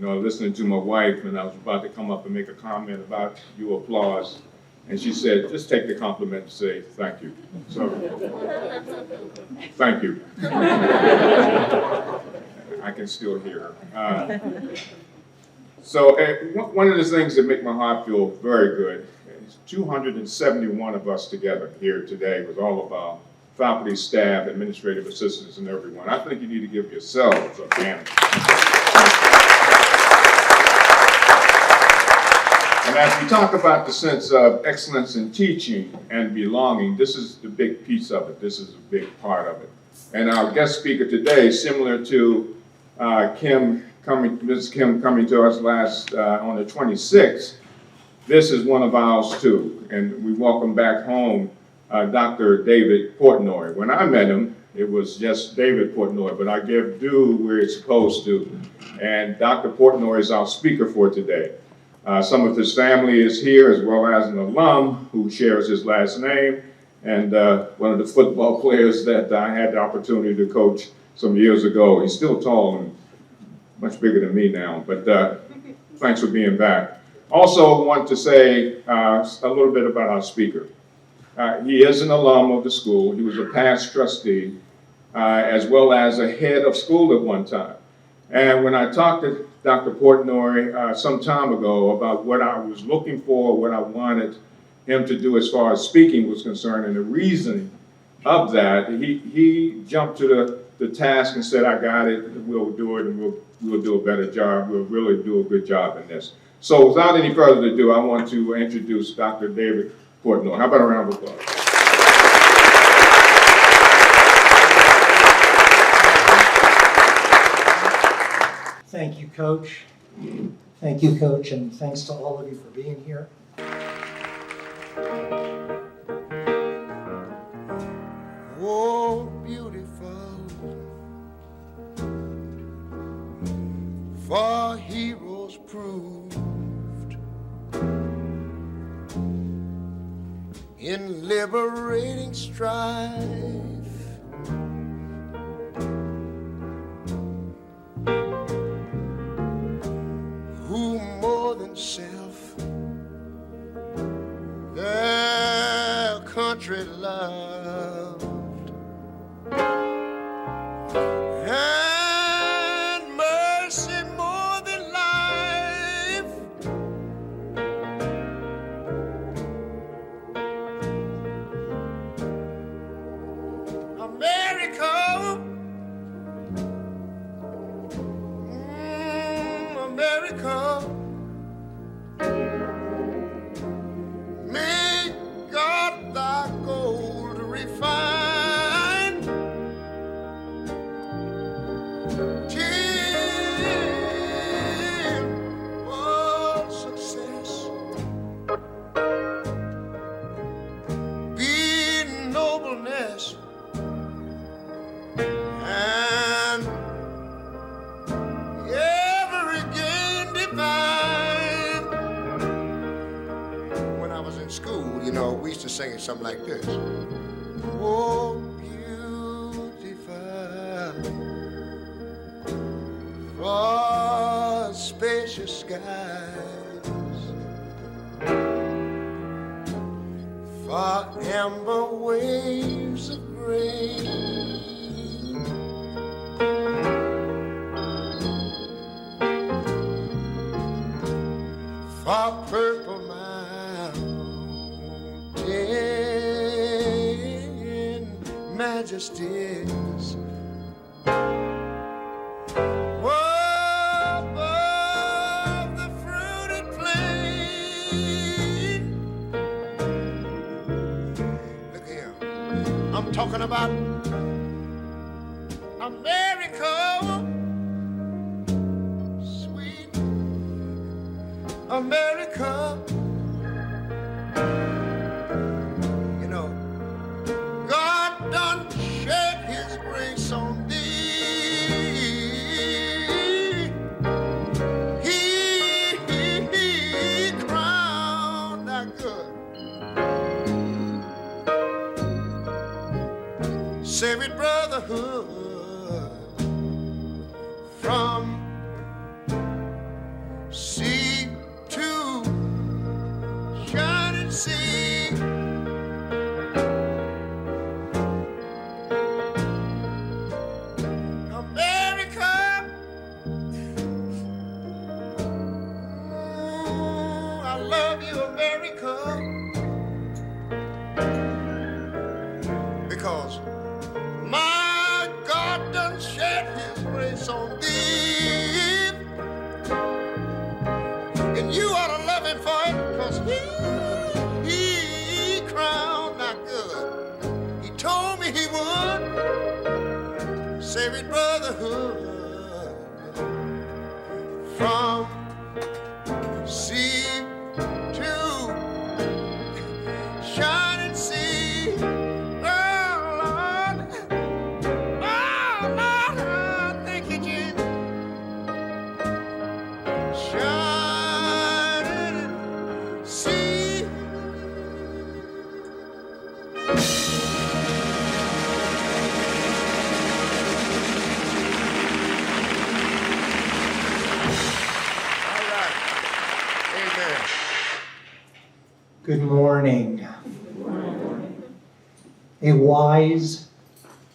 Listening to my wife, and I was about to come up and make a comment about your applause, and she said, just take the compliment and say thank you. So, thank you. I can still hear her. One of the things that make my heart feel very good is 271 of us together here today with all of our faculty, staff, administrative assistants, and everyone. I think you need to give yourselves a hand. And as we talk about the sense of excellence in teaching and belonging, this is the big piece of it. This is a big part of it. And our guest speaker today, similar to Ms. Kim coming to us last on the 26th, this is one of ours too. And we welcome back home Dr. David Portnoy. When I met him, it was just David Portnoy, but I give due where it's supposed to. And Dr. Portnoy is our speaker for today. Some of his family is here, as well as an alum who shares his last name, and one of the football players that I had the opportunity to coach some years ago. He's still tall and much bigger than me now, but thanks for being back. Also want to say a little bit about our speaker. He is an alum of the school. He was a past trustee, as well as a head of school at one time. And when I talked to Dr. Portnoy some time ago about what I was looking for, what I wanted him to do as far as speaking was concerned, and the reason of that, he jumped to the task and said, I got it, we'll do it, and we'll do a better job, we'll really do a good job in this. So without any further ado, I want to introduce Dr. David Portnoy. How about a round of applause? Thank you, Coach. Thank you, Coach, and thanks to all of you for being here. Oh, beautiful, for heroes proved in liberating strife. Self, their country loved, and mercy more than life. America, America. We used to sing it something like this. Oh, beautiful, for spacious skies, for amber waves of grain, for purple majesties, above the fruited plain. Look here, I'm talking about America, sweet America. Sacred brotherhood from sea to shining sea. America, I love you, America, because my God done shed his grace on thee, and you ought to love him for it, because he crowned my good. He told me he would save his brotherhood from sea to shining sea. Oh, Lord. Oh, Lord. Thank you, Jesus. Shining sea. All right. Amen. Good morning. A wise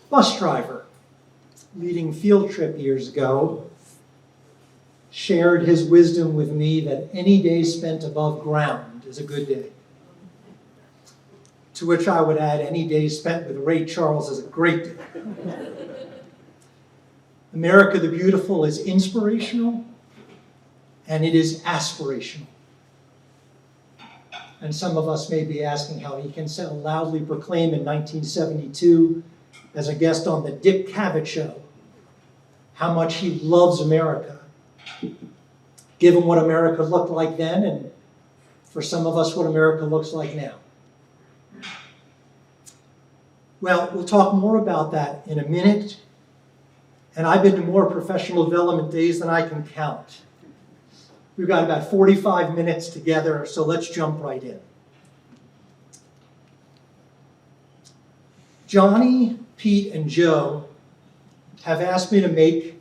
bus driver leading field trip years ago shared his wisdom with me that any day spent above ground is a good day. To which I would add, any day spent with Ray Charles is a great day. America the Beautiful is inspirational, and it is aspirational. And some of us may be asking how he can so loudly proclaim in 1972 as a guest on the Dick Cavett Show how much he loves America, given what America looked like then, and for some of us what America looks like now. Well, we'll talk more about that in a minute, and I've been to more professional development days than I can count. We've got about 45 minutes together, so let's jump right in. Johnny, Pete, and Joe have asked me to make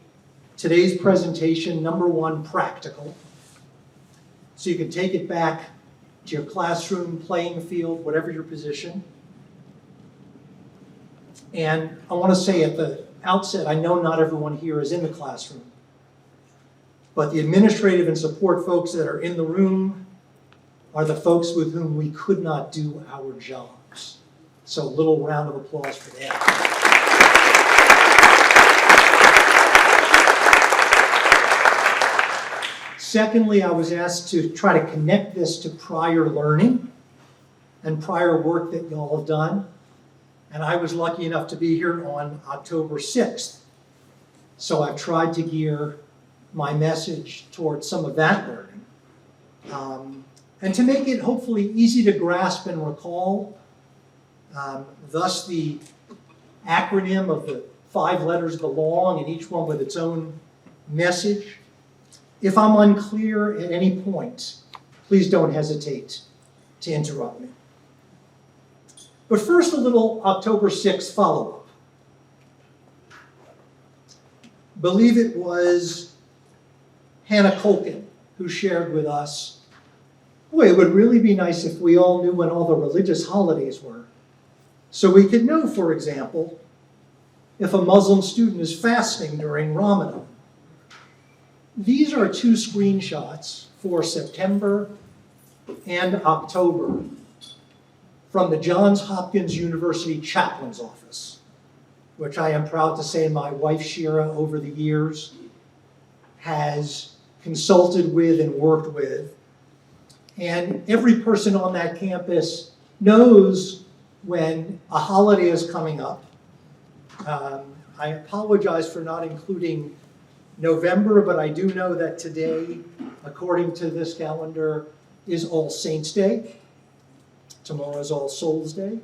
today's presentation, number one, practical. So you can take it back to your classroom, playing field, whatever your position. And I want to say at the outset, I know not everyone here is in the classroom, but the administrative and support folks that are in the room are the folks with whom we could not do our jobs. So a little round of applause for them. Secondly, I was asked to try to connect this to prior learning and prior work that y'all have done. And I was lucky enough to be here on October 6th. So I've tried to gear my message towards some of that learning. And to make it hopefully easy to grasp and recall, thus the acronym of the 5 letters belong, and each one with its own message. If I'm unclear at any point, please don't hesitate to interrupt me. But first, a little October 6th follow-up. Believe it was Hannah Colkin who shared with us, boy, it would really be nice if we all knew when all the religious holidays were. So we could know, for example, if a Muslim student is fasting during Ramadan. These are 2 screenshots for September and October from the Johns Hopkins University Chaplain's Office, which I am proud to say my wife Shira over the years has consulted with and worked with. And every person on that campus knows when a holiday is coming up. I apologize for not including November, but I do know that today, according to this calendar, is All Saints' Day. Tomorrow is All Souls' Day.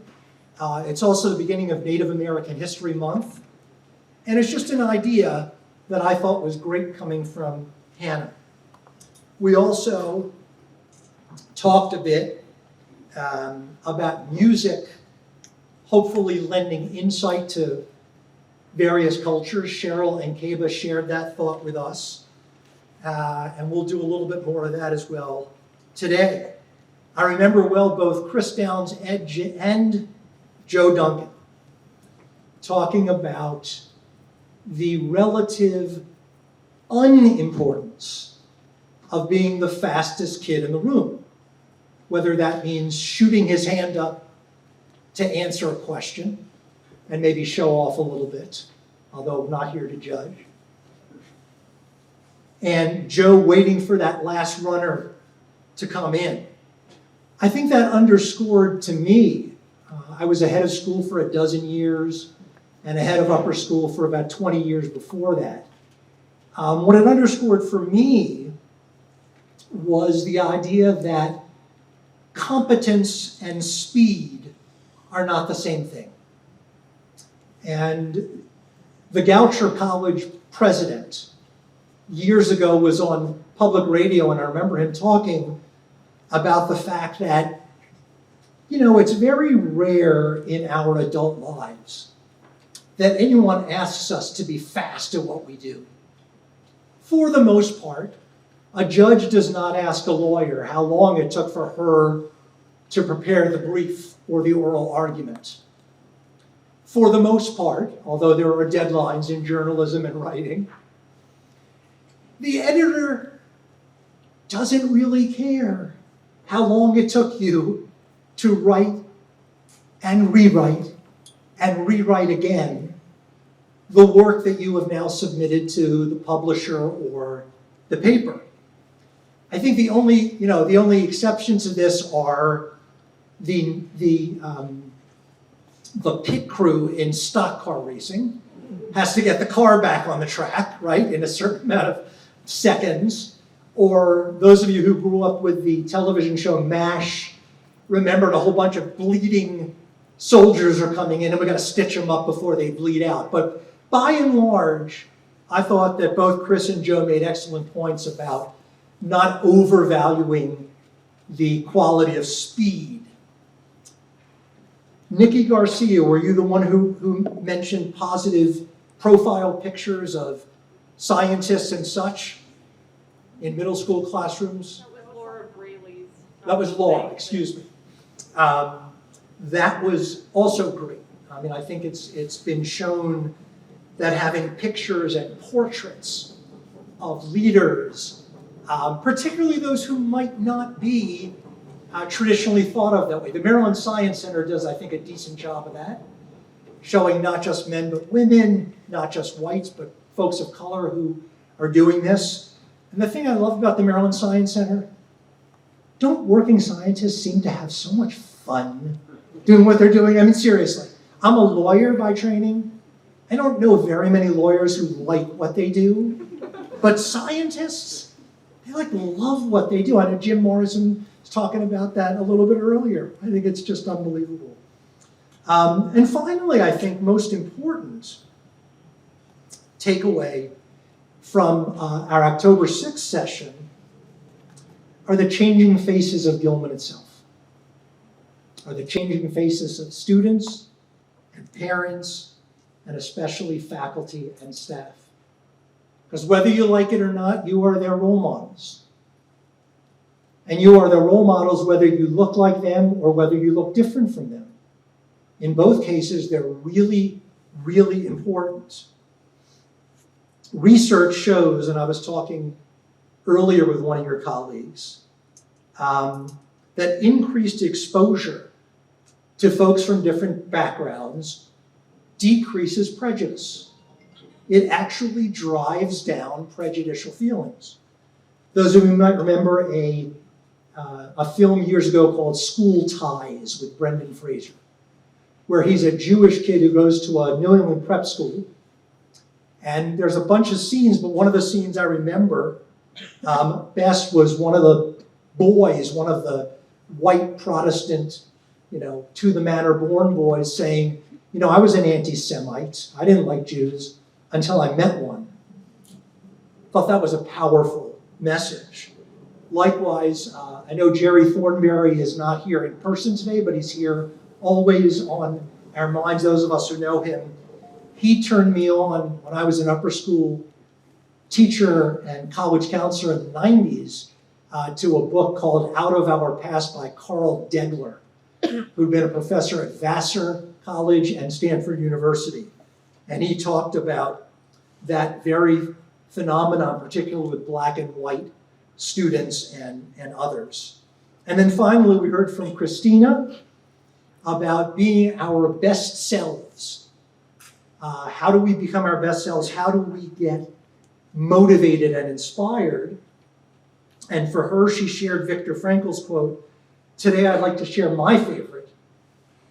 It's also the beginning of Native American History Month. And it's just an idea that I thought was great coming from Hannah. We also talked a bit about music, hopefully lending insight to various cultures. Cheryl and Kaba shared that thought with us. and we'll do a little bit more of that as well today. I remember well both Chris Downs and Joe Duncan talking about the relative unimportance of being the fastest kid in the room, whether that means shooting his hand up to answer a question and maybe show off a little bit, although I'm not here to judge. And Joe waiting for that last runner to come in. I think that underscored to me, I was ahead of school for a dozen years and ahead of upper school for about 20 years before that. What it underscored for me was the idea that competence and speed are not the same thing. And the Goucher College president years ago was on public radio, and I remember him talking about the fact that, it's very rare in our adult lives that anyone asks us to be fast at what we do. For the most part, a judge does not ask a lawyer how long it took for her to prepare the brief or the oral argument. For the most part, although there are deadlines in journalism and writing, the editor doesn't really care how long it took you to write and rewrite again the work that you have now submitted to the publisher or the paper. I think the only exceptions to this are the pit crew in stock car racing has to get the car back on the track, right, in a certain amount of seconds. Or those of you who grew up with the television show MASH remembered a whole bunch of bleeding soldiers are coming in and we got to stitch them up before they bleed out. But by and large, I thought that both Chris and Joe made excellent points about not overvaluing the quality of speed. Nikki Garcia, were you the one who mentioned positive profile pictures of scientists and such in middle school classrooms? That was Laura Braley's. That was Laura, excuse me. That was also great. I mean, I think it's been shown that having pictures and portraits of leaders, particularly those who might not be traditionally thought of that way. The Maryland Science Center does, I think, a decent job of that, showing not just men but women, not just whites, but folks of color who are doing this. And the thing I love about the Maryland Science Center, don't working scientists seem to have so much fun doing what they're doing? I mean, seriously, I'm a lawyer by training. I don't know very many lawyers who like what they do, but scientists, they love what they do. I know Jim Morrison was talking about that a little bit earlier. I think it's just unbelievable. And finally, I think most important takeaway from our October 6th session are the changing faces of Gilman itself, are the changing faces of students and parents, and especially faculty and staff. Because whether you like it or not, you are their role models. And you are their role models whether you look like them or whether you look different from them. In both cases, they're really, really important. Research shows, and I was talking earlier with one of your colleagues, that increased exposure to folks from different backgrounds decreases prejudice. It actually drives down prejudicial feelings. Those of you might remember a film years ago called School Ties with Brendan Fraser, where he's a Jewish kid who goes to a New England prep school. And there's a bunch of scenes, but one of the scenes I remember best was one of the boys, one of the white Protestant, to the manor born boys saying, I was an anti-Semite. I didn't like Jews until I met one. Thought that was a powerful message. Likewise, I know Jerry Thornberry is not here in person today, but he's here always on our minds, those of us who know him. He turned me on when I was in upper school teacher and college counselor in the 90s to a book called Out of Our Past by Carl Degler, who'd been a professor at Vassar College and Stanford University. And he talked about that very phenomenon, particularly with black and white students and others. And then finally, we heard from Christina about being our best selves. How do we become our best selves? How do we get motivated and inspired? And for her, she shared Viktor Frankl's quote. Today, I'd like to share my favorite,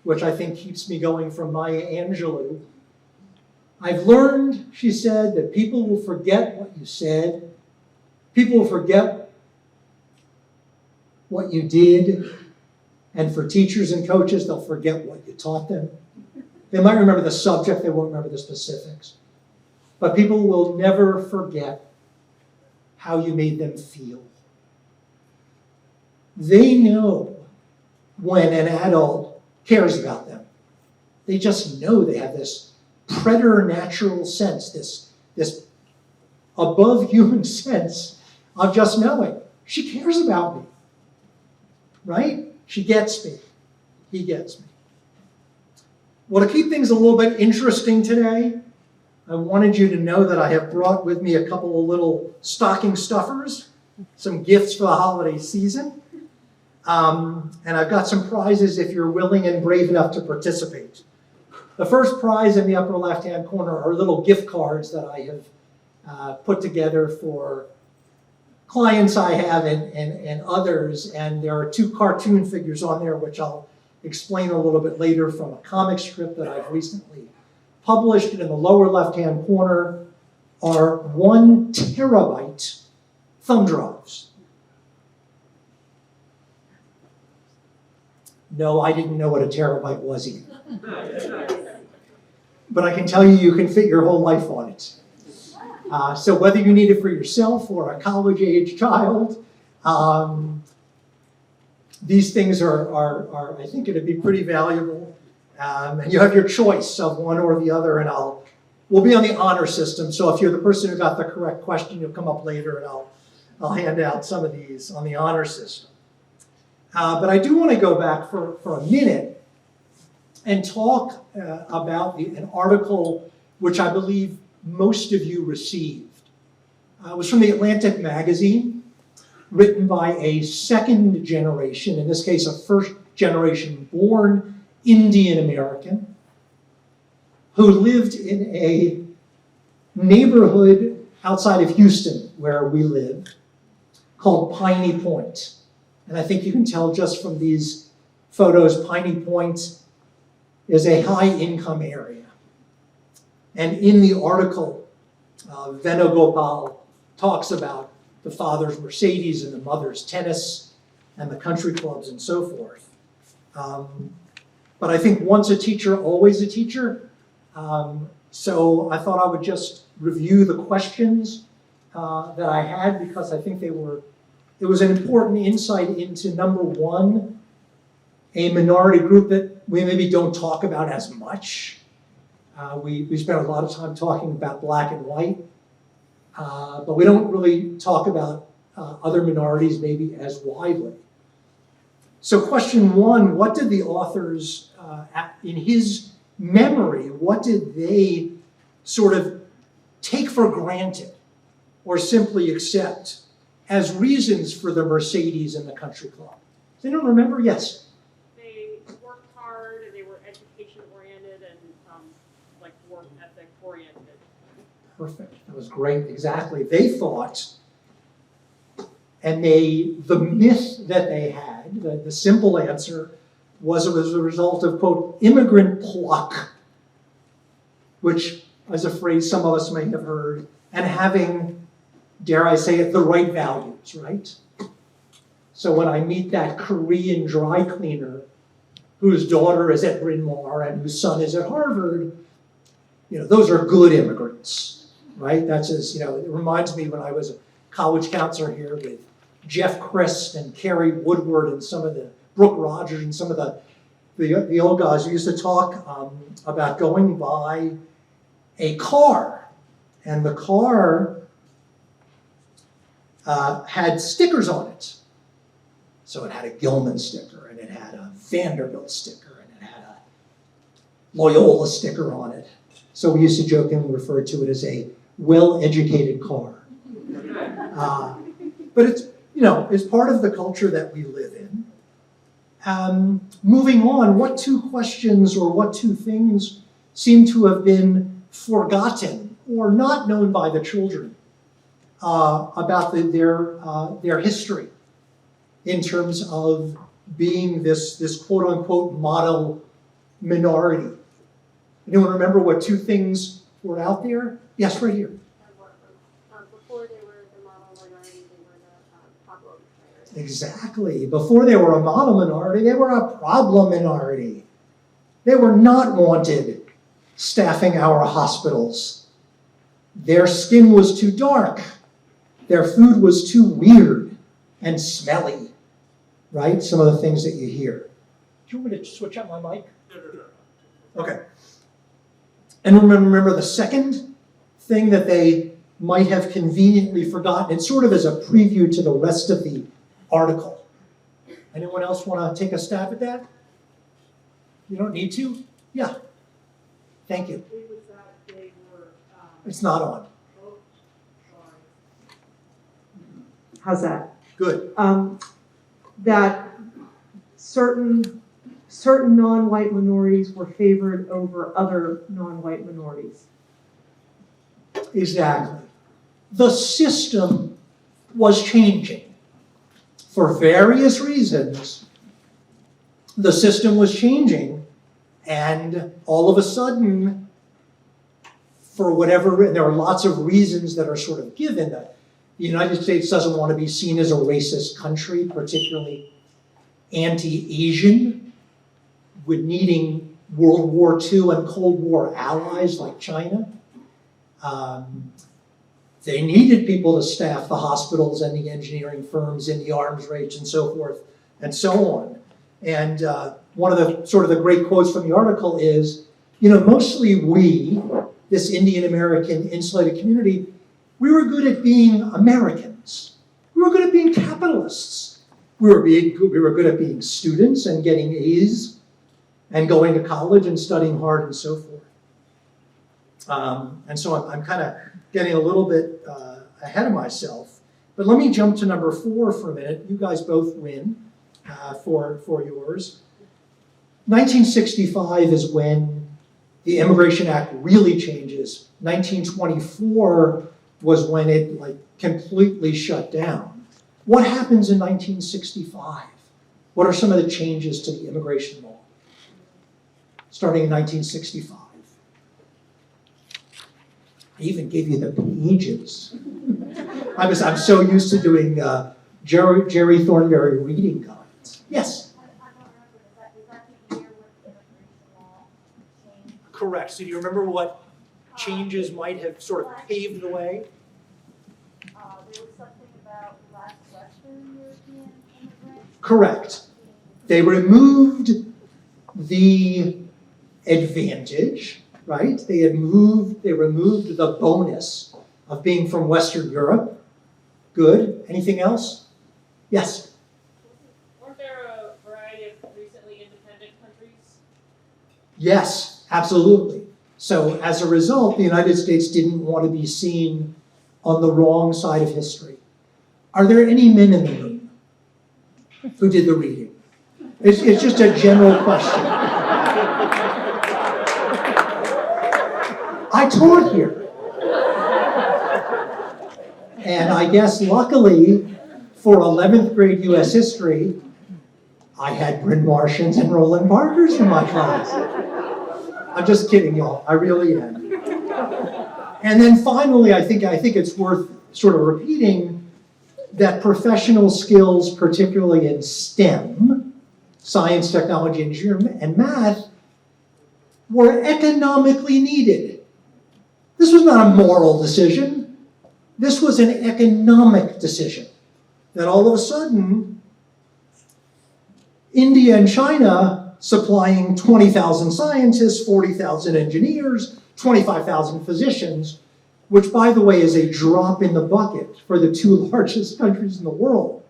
which I think keeps me going, from Maya Angelou. I've learned, she said, that people will forget what you said. People will forget what you did. And for teachers and coaches, they'll forget what you taught them. They might remember the subject, they won't remember the specifics. But people will never forget how you made them feel. They know when an adult cares about them. They just know. They have this preternatural sense, this above human sense of just knowing she cares about me, right? She gets me. He gets me. Well, to keep things a little bit interesting today, I wanted you to know that I have brought with me a couple of little stocking stuffers, some gifts for the holiday season. And I've got some prizes if you're willing and brave enough to participate. The first prize in the upper left-hand corner are little gift cards that I have put together for clients I have and others. And there are 2 cartoon figures on there, which I'll explain a little bit later, from a comic strip that I've recently published. And in the lower left-hand corner are 1 terabyte thumb drives. No, I didn't know what a terabyte was either. But I can tell you, you can fit your whole life on it. So whether you need it for yourself or a college-age child, these things are I think, going to be pretty valuable. And you have your choice of one or the other, and we'll be on the honor system. So if you're the person who got the correct question, you'll come up later, and I'll hand out some of these on the honor system. But I do want to go back for a minute and talk about an article which I believe most of you received. It was from the Atlantic magazine, written by a second generation, in this case a first generation born Indian American, who lived in a neighborhood outside of Houston where we live called Piney Point. And I think you can tell just from these photos, Piney Point is a high-income area. And in the article, Venugopal talks about the father's Mercedes and the mother's tennis and the country clubs and so forth. But I think once a teacher, always a teacher. So I thought I would just review the questions that I had, because I think it was an important insight into, number one, a minority group that we maybe don't talk about as much. We spend a lot of time talking about black and white, but we don't really talk about other minorities maybe as widely. So question one, what did the authors, in his memory, what did they sort of take for granted or simply accept as reasons for the Mercedes and the country club? Does anyone remember? Yes. They worked hard, and they were education-oriented and like work ethic-oriented. Perfect. That was great. Exactly. They thought, and the myth that they had, the simple answer was it was a result of, quote, immigrant pluck, which is a phrase some of us may have heard, and having, dare I say it, the right values, right? So when I meet that Korean dry cleaner whose daughter is at Bryn Mawr and whose son is at Harvard, those are good immigrants, right? That's it reminds me when I was a college counselor here with Jeff Christ and Kerry Woodward and some of the Brooke Rogers and some of the old guys who used to talk about going by a car, and the car had stickers on it. So it had a Gilman sticker, and it had a Vanderbilt sticker, and it had a Loyola sticker on it. So we used to jokingly refer to it as a well-educated car. But it's, it's part of the culture that we live in. Moving on, what two questions or what two things seem to have been forgotten or not known by the children about their history in terms of being this quote-unquote model minority? Anyone remember what two things were out there? Yes, right here. Before they were the model minority, they were the problem minority. Exactly. Before they were a model minority, they were a problem minority. They were not wanted staffing our hospitals. Their skin was too dark. Their food was too weird and smelly, right? Some of the things that you hear. Do you want me to switch out my mic? No. Okay. And remember the second thing that they might have conveniently forgotten. It's sort of as a preview to the rest of the article. Anyone else want to take a stab at that? You don't need to? Yeah. Thank you. It was that they were, It's not on. both, sorry. How's that? Good. That certain non-white minorities were favored over other non-white minorities. Exactly. The system was changing. For various reasons, the system was changing, and all of a sudden, for whatever, and there are lots of reasons that are sort of given that the United States doesn't want to be seen as a racist country, particularly anti-Asian, with needing World War II and Cold War allies like China. They needed people to staff the hospitals and the engineering firms in the arms race and so forth and so on. And one of the sort of the great quotes from the article is, mostly we, this Indian American insulated community, we were good at being Americans. We were good at being capitalists. We were good at being students and getting A's and going to college and studying hard and so forth. And so I'm kind of getting a little bit ahead of myself. But let me jump to number 4 for a minute. You guys both win for yours. 1965 is when the Immigration Act really changes. 1924 was when it completely shut down. What happens in 1965? What are some of the changes to the immigration law? Starting in 1965. I even gave you the pages. I'm so used to doing Jerry Thornberry reading guides. Yes? I don't remember, is that the year when the immigration law changed? Correct. So do you remember what changes might have sort of paved the way? There was something about less Western European immigrants. Correct. They removed the advantage, right? They removed the bonus of being from Western Europe. Good. Anything else? Yes? Weren't there a variety of recently independent countries? Yes, absolutely. So as a result, the United States didn't want to be seen on the wrong side of history. Are there any men in the room who did the reading? It's just a general question. I taught here. And I guess luckily for 11th grade US history, I had Bryn Martians and Roland Barkers in my class. I'm just kidding, y'all. I really am. And then finally, I think it's worth sort of repeating that professional skills, particularly in STEM, science, technology, engineering, and math, were economically needed. This was not a moral decision. This was an economic decision. That all of a sudden, India and China supplying 20,000 scientists, 40,000 engineers, 25,000 physicians, which, by the way, is a drop in the bucket for the two largest countries in the world.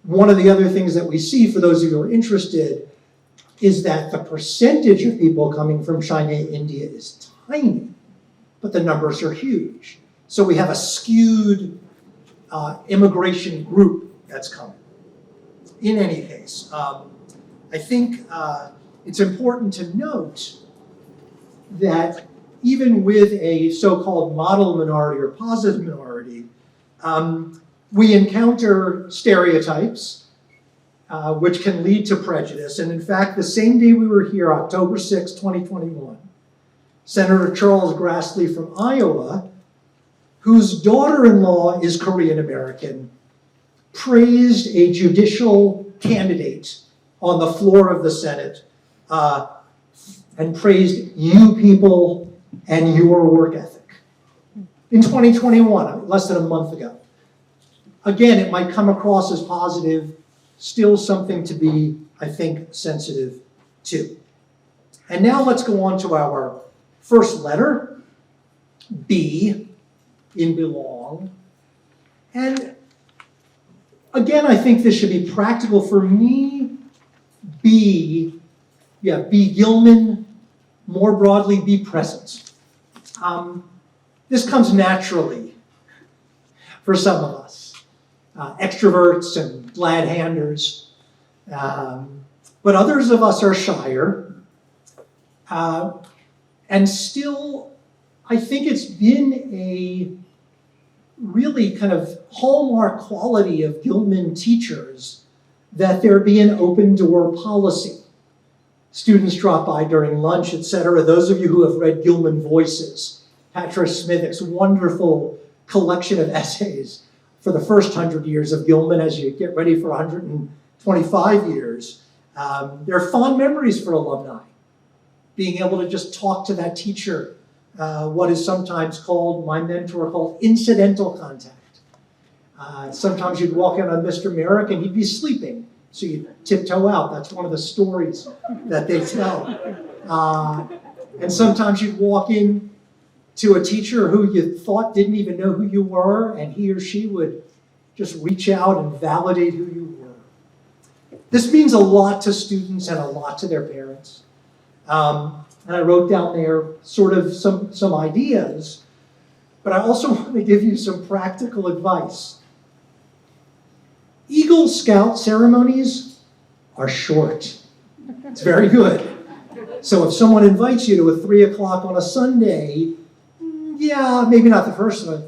One of the other things that we see, for those of you who are interested, is that the percentage of people coming from China and India is tiny, but the numbers are huge. So we have a skewed immigration group that's coming. In any case, I think it's important to note that even with a so-called model minority or positive minority, we encounter stereotypes which can lead to prejudice. And in fact, the same day we were here, October 6, 2021, Senator Charles Grassley from Iowa, whose daughter-in-law is Korean American, praised a judicial candidate on the floor of the Senate and praised you people and your work ethic. In 2021, less than a month ago. Again, it might come across as positive, still something to be, I think, sensitive to. And now let's go on to our first letter, B, in belong. And again, I think this should be practical for me. B Gilman, more broadly, be present. This comes naturally for some of us. Extroverts and glad-handers. But others of us are shyer. And still, I think it's been a really kind of hallmark quality of Gilman teachers that there be an open door policy. Students drop by during lunch, etc. Those of you who have read Gilman Voices, Patrick Smithick's wonderful collection of essays for the first 100 years of Gilman as you get ready for 125 years, there are fond memories for alumni. Being able to just talk to that teacher, what is sometimes called, my mentor called, incidental contact. Sometimes you'd walk in on Mr. Merrick and he'd be sleeping, so you'd tiptoe out. That's one of the stories that they tell. And sometimes you'd walk in to a teacher who you thought didn't even know who you were, and he or she would just reach out and validate who you were. This means a lot to students and a lot to their parents. And I wrote down there sort of some ideas, but I also want to give you some practical advice. Eagle Scout ceremonies are short. It's very good. So if someone invites you to a 3 o'clock on a Sunday, yeah, maybe not the first one.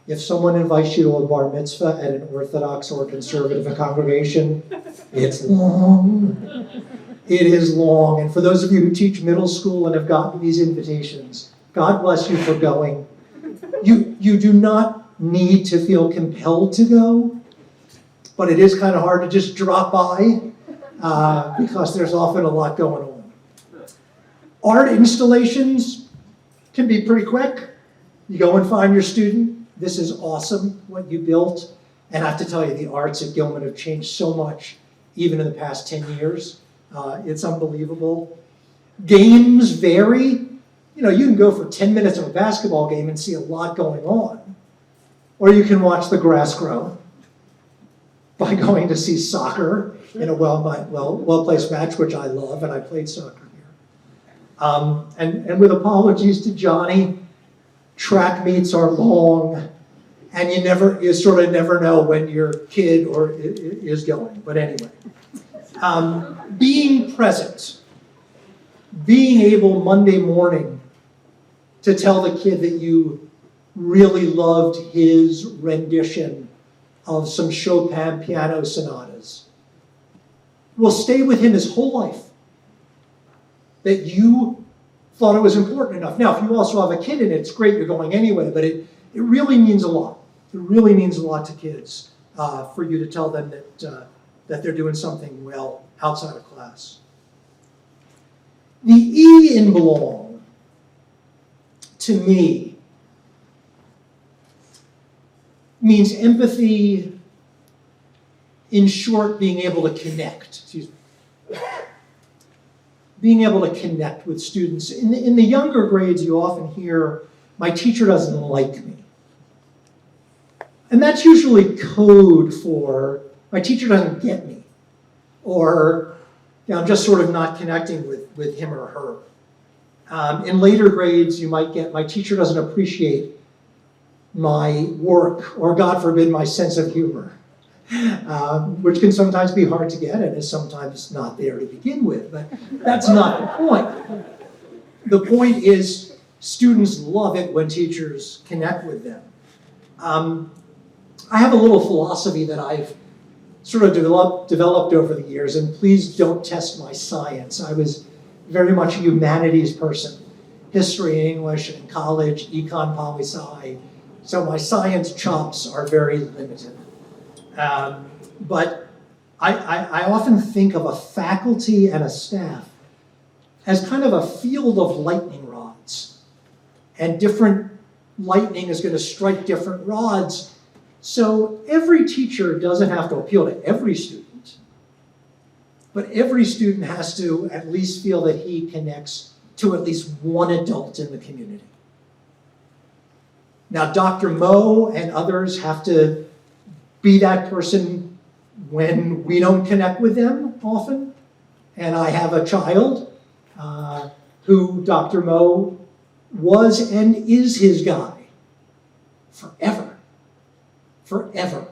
If someone invites you to a bar mitzvah at an Orthodox or conservative congregation, it's long. It is long. And for those of you who teach middle school and have gotten these invitations, God bless you for going. You do not need to feel compelled to go, but it is kind of hard to just drop by because there's often a lot going on. Art installations can be pretty quick. You go and find your student. This is awesome, what you built. And I have to tell you, the arts at Gilman have changed so much, even in the past 10 years. It's unbelievable. Games vary. You know, you can go for 10 minutes of a basketball game and see a lot going on. Or you can watch the grass grow by going to see soccer in a well-placed match, which I love, and I played soccer here. And with apologies to Johnny, track meets are long, and you sort of never know when your kid is going. But anyway, being present, being able Monday morning to tell the kid that you really loved his rendition of some Chopin piano sonatas will stay with him his whole life. That you thought it was important enough. Now, if you also have a kid in it, it's great, you're going anyway, but it really means a lot. It really means a lot to kids for you to tell them that they're doing something well outside of class. The E in belong, to me, means empathy, in short, being able to connect. Being able to connect with students. In the younger grades, you often hear my teacher doesn't like me. And that's usually code for my teacher doesn't get me, or I'm just sort of not connecting with him or her. In later grades, you might get my teacher doesn't appreciate my work, or God forbid, my sense of humor, which can sometimes be hard to get and is sometimes not there to begin with, but that's not the point. The point is students love it when teachers connect with them. I have a little philosophy that I've sort of developed over the years, and please don't test my science. I was very much a humanities person, history and English in college, econ, poli-sci, so my science chops are very limited. But I often think of a faculty and a staff as kind of a field of lightning rods, and different lightning is going to strike different rods. So every teacher doesn't have to appeal to every student, but every student has to at least feel that he connects to at least one adult in the community. Now, Dr. Moe and others have to be that person when we don't connect with them often. And I have a child who Dr. Moe was and is his guy forever. Forever.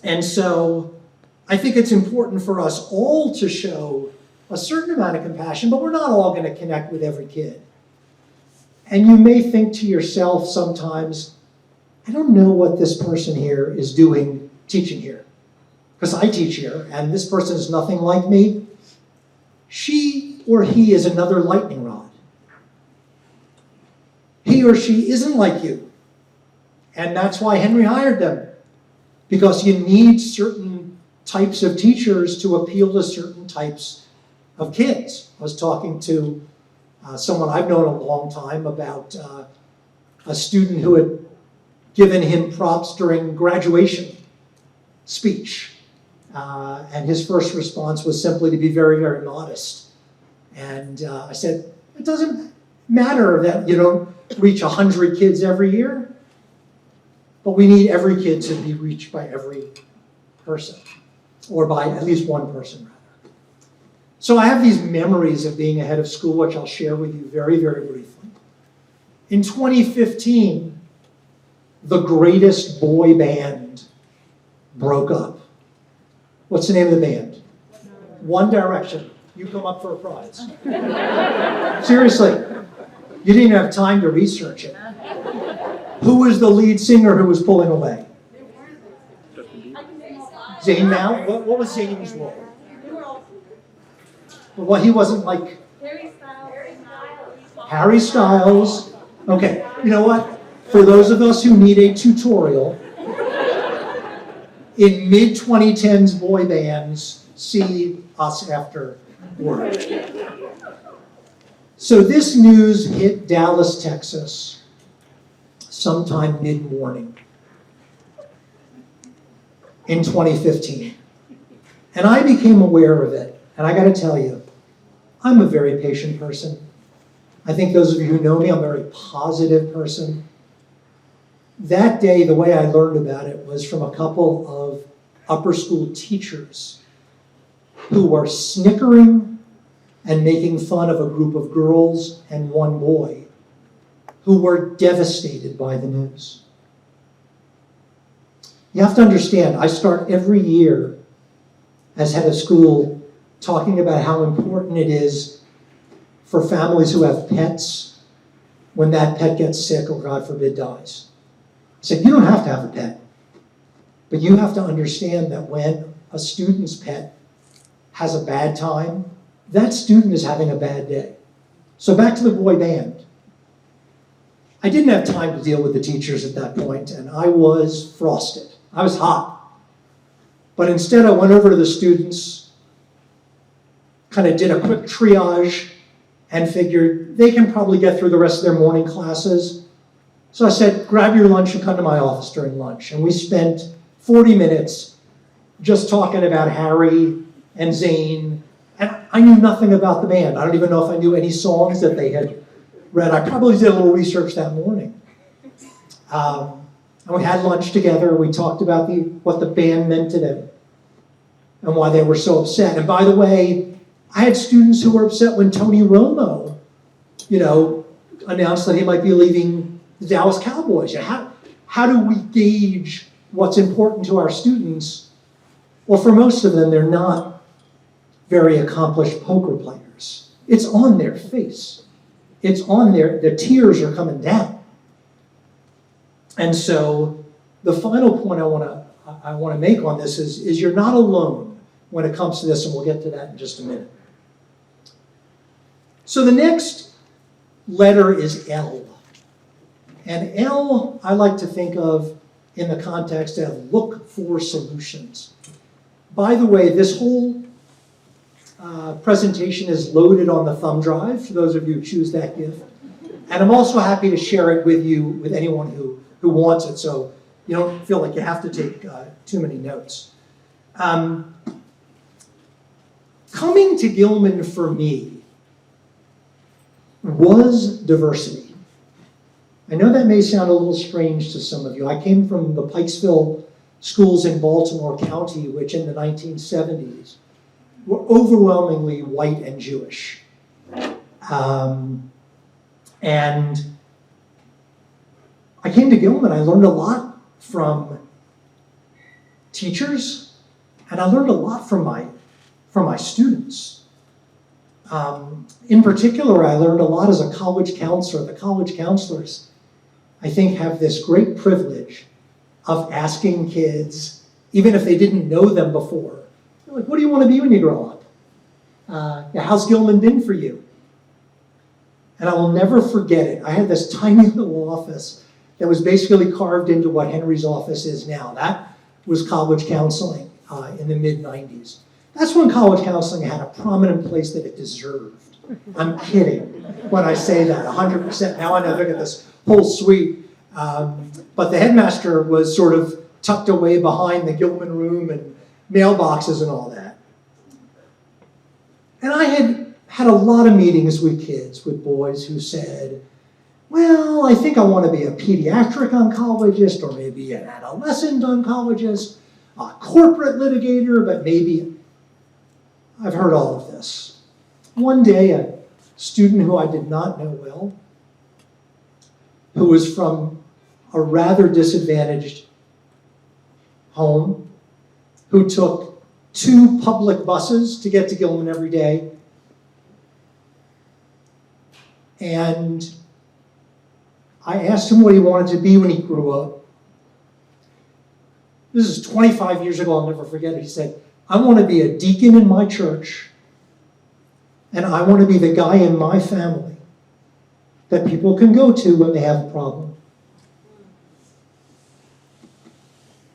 And so I think it's important for us all to show a certain amount of compassion, but we're not all going to connect with every kid. And you may think to yourself sometimes, I don't know what this person here is doing teaching here, because I teach here, and this person is nothing like me. She or he is another lightning rod. He or she isn't like you. And that's why Henry hired them, because you need certain types of teachers to appeal to certain types of kids. I was talking to someone I've known a long time about a student who had given him props during graduation speech. And his first response was simply to be very, very modest. And I said, it doesn't matter that you don't reach 100 kids every year, but we need every kid to be reached by every person, or by at least one person, rather. So I have these memories of being a head of school, which I'll share with you very, very briefly. In 2015, the greatest boy band broke up. What's the name of the band? One Direction. You come up for a prize. Seriously, you didn't even have time to research it. Who was the lead singer who was pulling away? Zayn now? What was Zayn's role? Well, he wasn't like Harry Styles. Okay, you know what? For those of us who need a tutorial, in mid-2010s boy bands, see us after work. So this news hit Dallas, Texas, sometime mid-morning in 2015. And I became aware of it. And I got to tell you, I'm a very patient person. I think those of you who know me, I'm a very positive person. That day, the way I learned about it was from a couple of upper school teachers who were snickering and making fun of a group of girls and one boy who were devastated by the news. You have to understand, I start every year as head of school talking about how important it is for families who have pets when that pet gets sick or, God forbid, dies. I said, you don't have to have a pet, but you have to understand that when a student's pet has a bad time, that student is having a bad day. So back to the boy band. I didn't have time to deal with the teachers at that point, and I was frosted. I was hot. But instead, I went over to the students, kind of did a quick triage, and figured they can probably get through the rest of their morning classes. So I said, grab your lunch and come to my office during lunch. And we spent 40 minutes just talking about Harry and Zayn. And I knew nothing about the band. I don't even know if I knew any songs that they had read. I probably did a little research that morning. And we had lunch together. We talked about what the band meant to them and why they were so upset. And by the way, I had students who were upset when Tony Romo, announced that he might be leaving the Dallas Cowboys. How do we gauge what's important to our students? Well, for most of them, they're not very accomplished poker players. It's on their face. It's on the tears are coming down. And so the final point I want to make on this is you're not alone when it comes to this, and we'll get to that in just a minute. So the next letter is L. And L, I like to think of in the context of look for solutions. By the way, this whole presentation is loaded on the thumb drive for those of you who choose that gift. And I'm also happy to share it with you, with anyone who wants it, so you don't feel like you have to take too many notes. Coming to Gilman for me was diversity. I know that may sound a little strange to some of you. I came from the Pikesville schools in Baltimore County, which in the 1970s were overwhelmingly white and Jewish. And I came to Gilman, I learned a lot from teachers, and I learned a lot from my students. In particular, I learned a lot as a college counselor. The college counselors, I think, have this great privilege of asking kids, even if they didn't know them before, like, what do you want to be when you grow up? How's Gilman been for you? And I will never forget it. I had this tiny little office that was basically carved into what Henry's office is now. That was college counseling in the mid-90s. That's when college counseling had a prominent place that it deserved. I'm kidding when I say that, 100%. Now I know they've got this whole suite. But the headmaster was sort of tucked away behind the Gilman room and mailboxes and all that. And I had a lot of meetings with kids, with boys who said, well, I think I want to be a pediatric oncologist or maybe an adolescent oncologist, a corporate litigator, but maybe I've heard all of this. One day, a student who I did not know well, who was from a rather disadvantaged home, who took 2 public buses to get to Gilman every day, and I asked him what he wanted to be when he grew up. This is 25 years ago, I'll never forget it. He said, I want to be a deacon in my church, and I want to be the guy in my family that people can go to when they have a problem.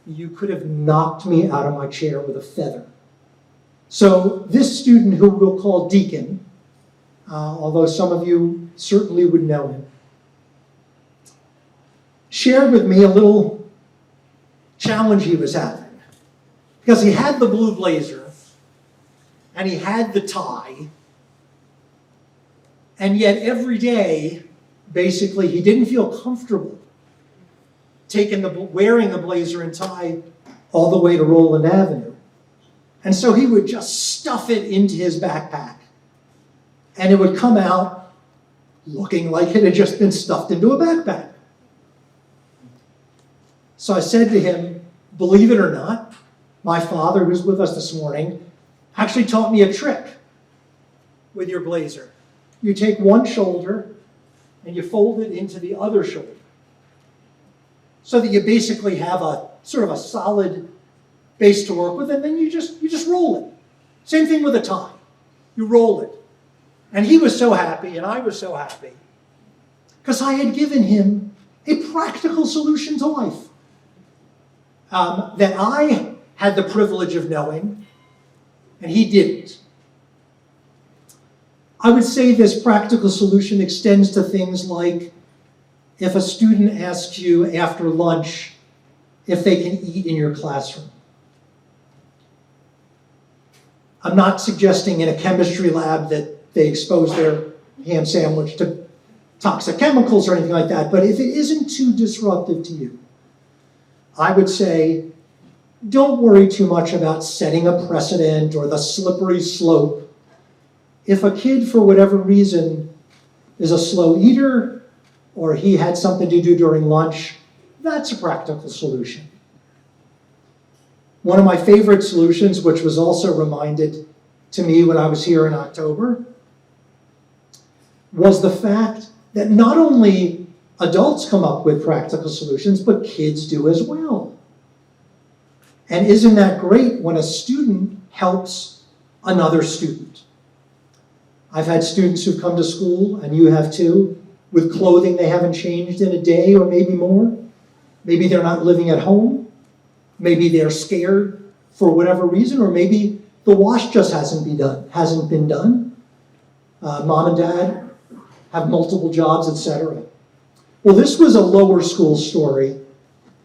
You could have knocked me out of my chair with a feather. So this student, who we'll call Deacon, although some of you certainly would know him, shared with me a little challenge he was having. Because he had the blue blazer, and he had the tie, and yet every day, basically, he didn't feel comfortable wearing the blazer and tie all the way to Roland Avenue. And so he would just stuff it into his backpack, and it would come out looking like it had just been stuffed into a backpack. So I said to him, believe it or not, my father, who's with us this morning, actually taught me a trick with your blazer. You take one shoulder and you fold it into the other shoulder, so that you basically have a sort of a solid base to work with, and then you just roll it. Same thing with a tie. You roll it. And he was so happy, and I was so happy, because I had given him a practical solution to life that I had the privilege of knowing, and he didn't. I would say this practical solution extends to things like if a student asks you after lunch if they can eat in your classroom. I'm not suggesting in a chemistry lab that they expose their ham sandwich to toxic chemicals or anything like that, but if it isn't too disruptive to you, I would say don't worry too much about setting a precedent or the slippery slope. If a kid, for whatever reason, is a slow eater or he had something to do during lunch, that's a practical solution. One of my favorite solutions, which was also reminded to me when I was here in October, was the fact that not only adults come up with practical solutions, but kids do as well. And isn't that great when a student helps another student? I've had students who've come to school, and you have too, with clothing they haven't changed in a day or maybe more. Maybe they're not living at home. Maybe they're scared for whatever reason, or maybe the wash just hasn't been done. Mom and dad have multiple jobs, etc. Well, this was a lower school story,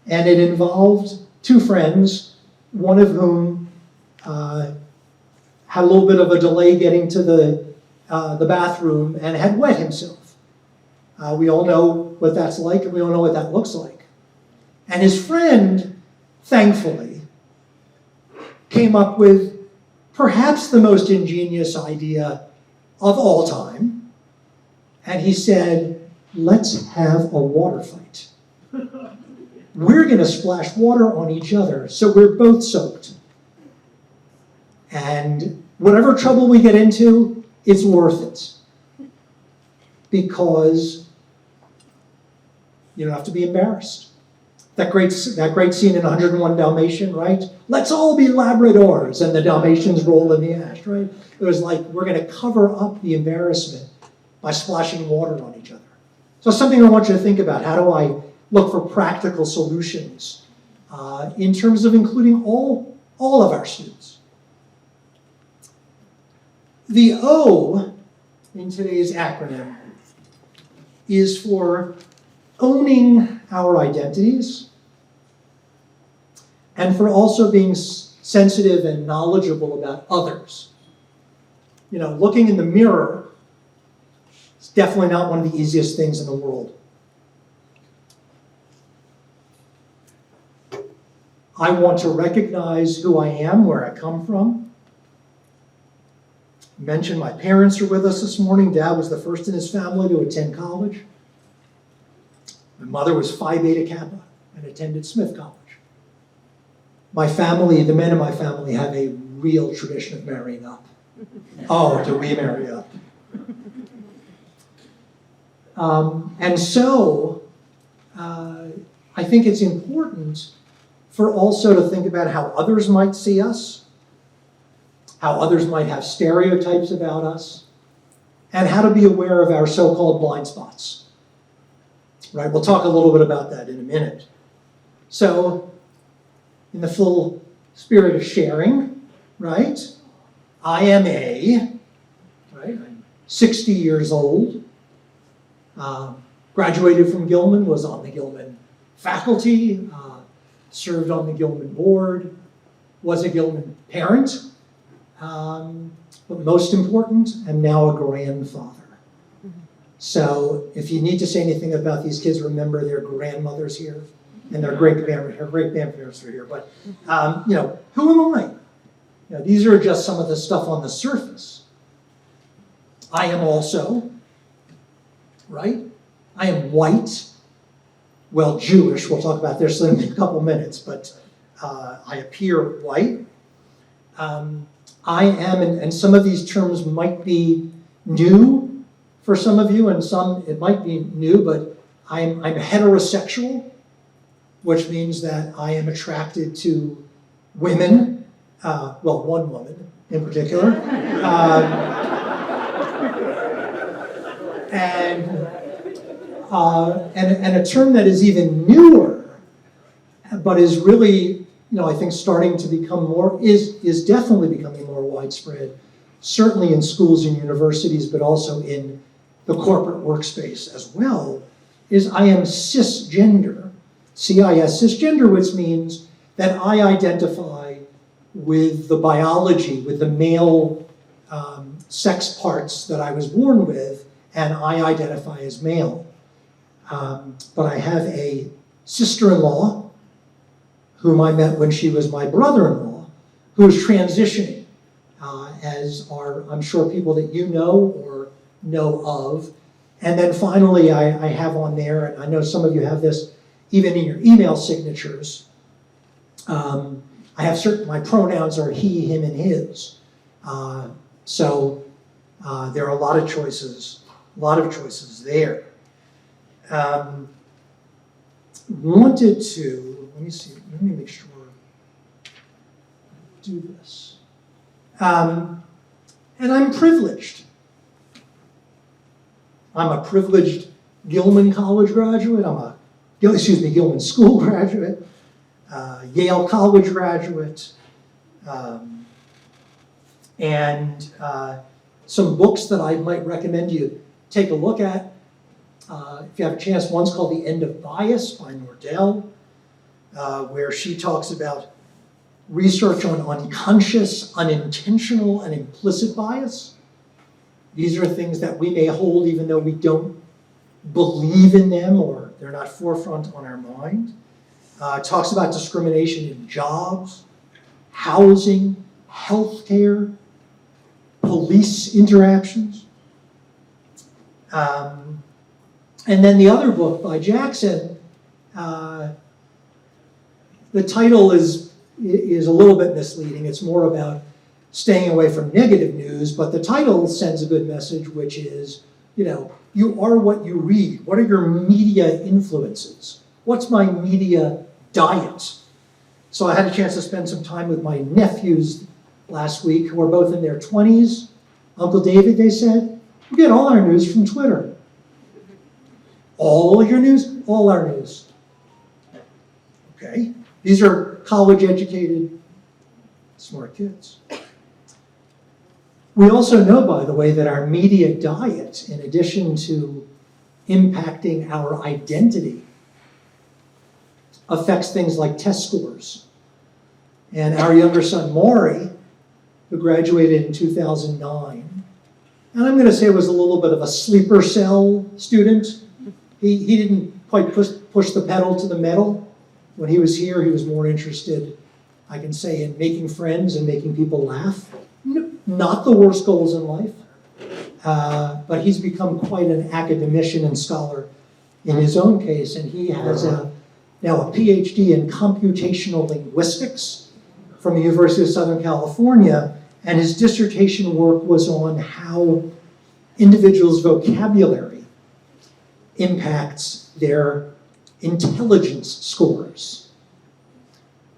and it involved two friends, one of whom had a little bit of a delay getting to the bathroom and had wet himself. We all know what that's like, and we all know what that looks like. And his friend, thankfully, came up with perhaps the most ingenious idea of all time. And he said, let's have a water fight. We're going to splash water on each other, so we're both soaked. And whatever trouble we get into, it's worth it. Because you don't have to be embarrassed. That great scene in 101 Dalmatian, right? Let's all be Labradors, and the Dalmatians roll in the ash, right? It was like, we're going to cover up the embarrassment by splashing water on each other. So something I want you to think about. How do I look for practical solutions in terms of including all of our students? The O in today's acronym is for owning our identities and for also being sensitive and knowledgeable about others. You know, looking in the mirror is definitely not one of the easiest things in the world. I want to recognize who I am, where I come from. I mentioned my parents are with us this morning. Dad was the first in his family to attend college. My mother was Phi Beta Kappa and attended Smith College. My family, the men in my family, have a real tradition of marrying up. Oh, do we marry up? And so, I think it's important for also to think about how others might see us, how others might have stereotypes about us, and how to be aware of our so-called blind spots. Right, we'll talk a little bit about that in a minute. So, in the full spirit of sharing, right, I am I'm 60 years old, graduated from Gilman, was on the Gilman faculty, served on the Gilman board, was a Gilman parent, but most important, am now a grandfather. So if you need to say anything about these kids, remember their grandmother's here and their great-grandparents are here. But, who am I? You know, these are just some of the stuff on the surface. I am also, right? I am white, well, Jewish. We'll talk about this in a couple minutes, but I appear white. I am, and some of these terms might be new for some of you, and some it might be new, but I'm heterosexual, which means that I am attracted to women, one woman in particular, and a term that is even newer, but is really, I think starting to become more, is definitely becoming more widespread, certainly in schools and universities, but also in the corporate workspace as well, is I am cisgender, CIS, cisgender, which means that I identify with the biology, with the male sex parts that I was born with, and I identify as male. But I have a sister-in-law whom I met when she was my brother-in-law, who is transitioning, as are, I'm sure, people that you know or know of. And then finally, I have on there, and I know some of you have this even in your email signatures, I have my pronouns are he, him, and his. So there are a lot of choices there. Wanted to, let me make sure I do this. And I'm privileged. I'm a privileged Gilman College graduate. Gilman School graduate, Yale College graduate, and some books that I might recommend you take a look at. If you have a chance, one's called The End of Bias by Nordell, where she talks about research on unconscious, unintentional, and implicit bias. These are things that we may hold even though we don't believe in them or they're not forefront on our mind. Talks about discrimination in jobs, housing, healthcare, police interactions. And then the other book by Jackson, the title is a little bit misleading. It's more about staying away from negative news, but the title sends a good message, which is, you are what you read. What are your media influences? What's my media diet? So I had a chance to spend some time with my nephews last week, who are both in their 20s. Uncle David, they said, we get all our news from Twitter. All your news? All our news. Okay. These are college-educated, smart kids. We also know, by the way, that our media diet, in addition to impacting our identity, affects things like test scores. And our younger son, Maury, who graduated in 2009, and I'm going to say was a little bit of a sleeper cell student. He didn't quite push the pedal to the metal. When he was here, he was more interested, I can say, in making friends and making people laugh. Not the worst goals in life, but he's become quite an academician and scholar in his own case, and he has now a PhD in computational linguistics from the University of Southern California, and his dissertation work was on how individuals' vocabulary impacts their intelligence scores.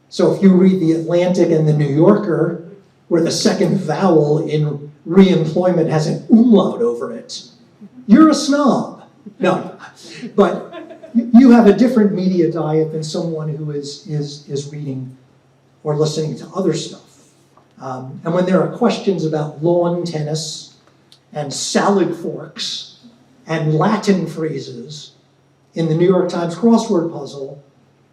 So if you read The Atlantic and The New Yorker, where the second vowel in reemployment has an umlaut over it, you're a snob. No, but you have a different media diet than someone who is reading or listening to other stuff. And when there are questions about lawn tennis and salad forks and Latin phrases in the New York Times crossword puzzle,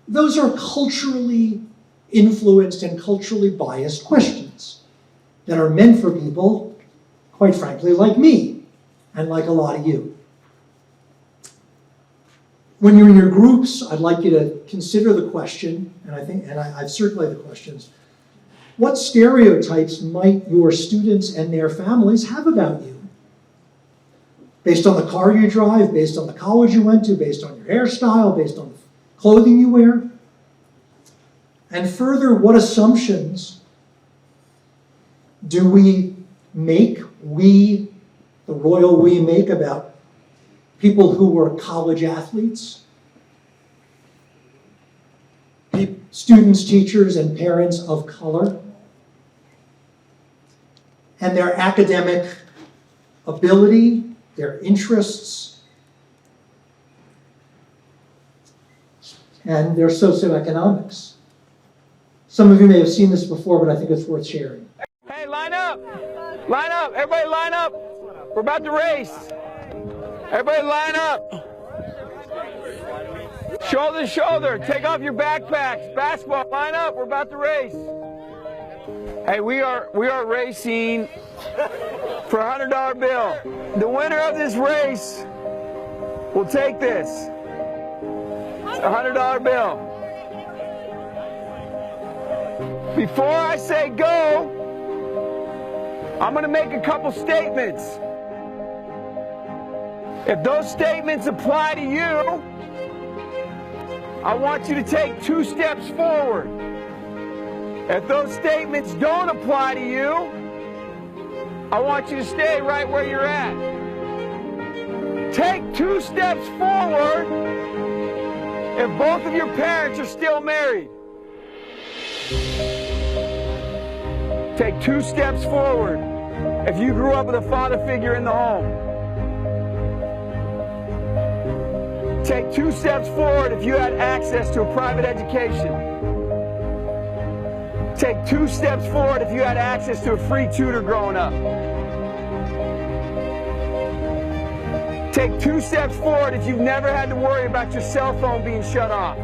those are culturally influenced and culturally biased questions that are meant for people, quite frankly, like me and like a lot of you. When you're in your groups, I'd like you to consider the question, and I've circulated the questions. What stereotypes might your students and their families have about you? Based on the car you drive, based on the college you went to, based on your hairstyle, based on the clothing you wear? And further, what assumptions do we make, the royal we make, about people who were college athletes, students, teachers, and parents of color, and their academic ability, their interests, and their socioeconomics? Some of you may have seen this before, but I think it's worth sharing. Hey, line up! Line up! Everybody line up! We're about to race! Everybody line up! Shoulder to shoulder, take off your backpacks. Basketball, line up, we're about to race. Hey, we are racing for a $100 bill. The winner of this race will take this. It's a $100 bill. Before I say go, I'm going to make a couple statements. If those statements apply to you, I want you to take 2 steps forward. If those statements don't apply to you, I want you to stay right where you're at. Take 2 steps forward if both of your parents are still married. Take 2 steps forward if you grew up with a father figure in the home. Take 2 steps forward if you had access to a private education. Take 2 steps forward if you had access to a free tutor growing up. Take 2 steps forward if you've never had to worry about your cell phone being shut off.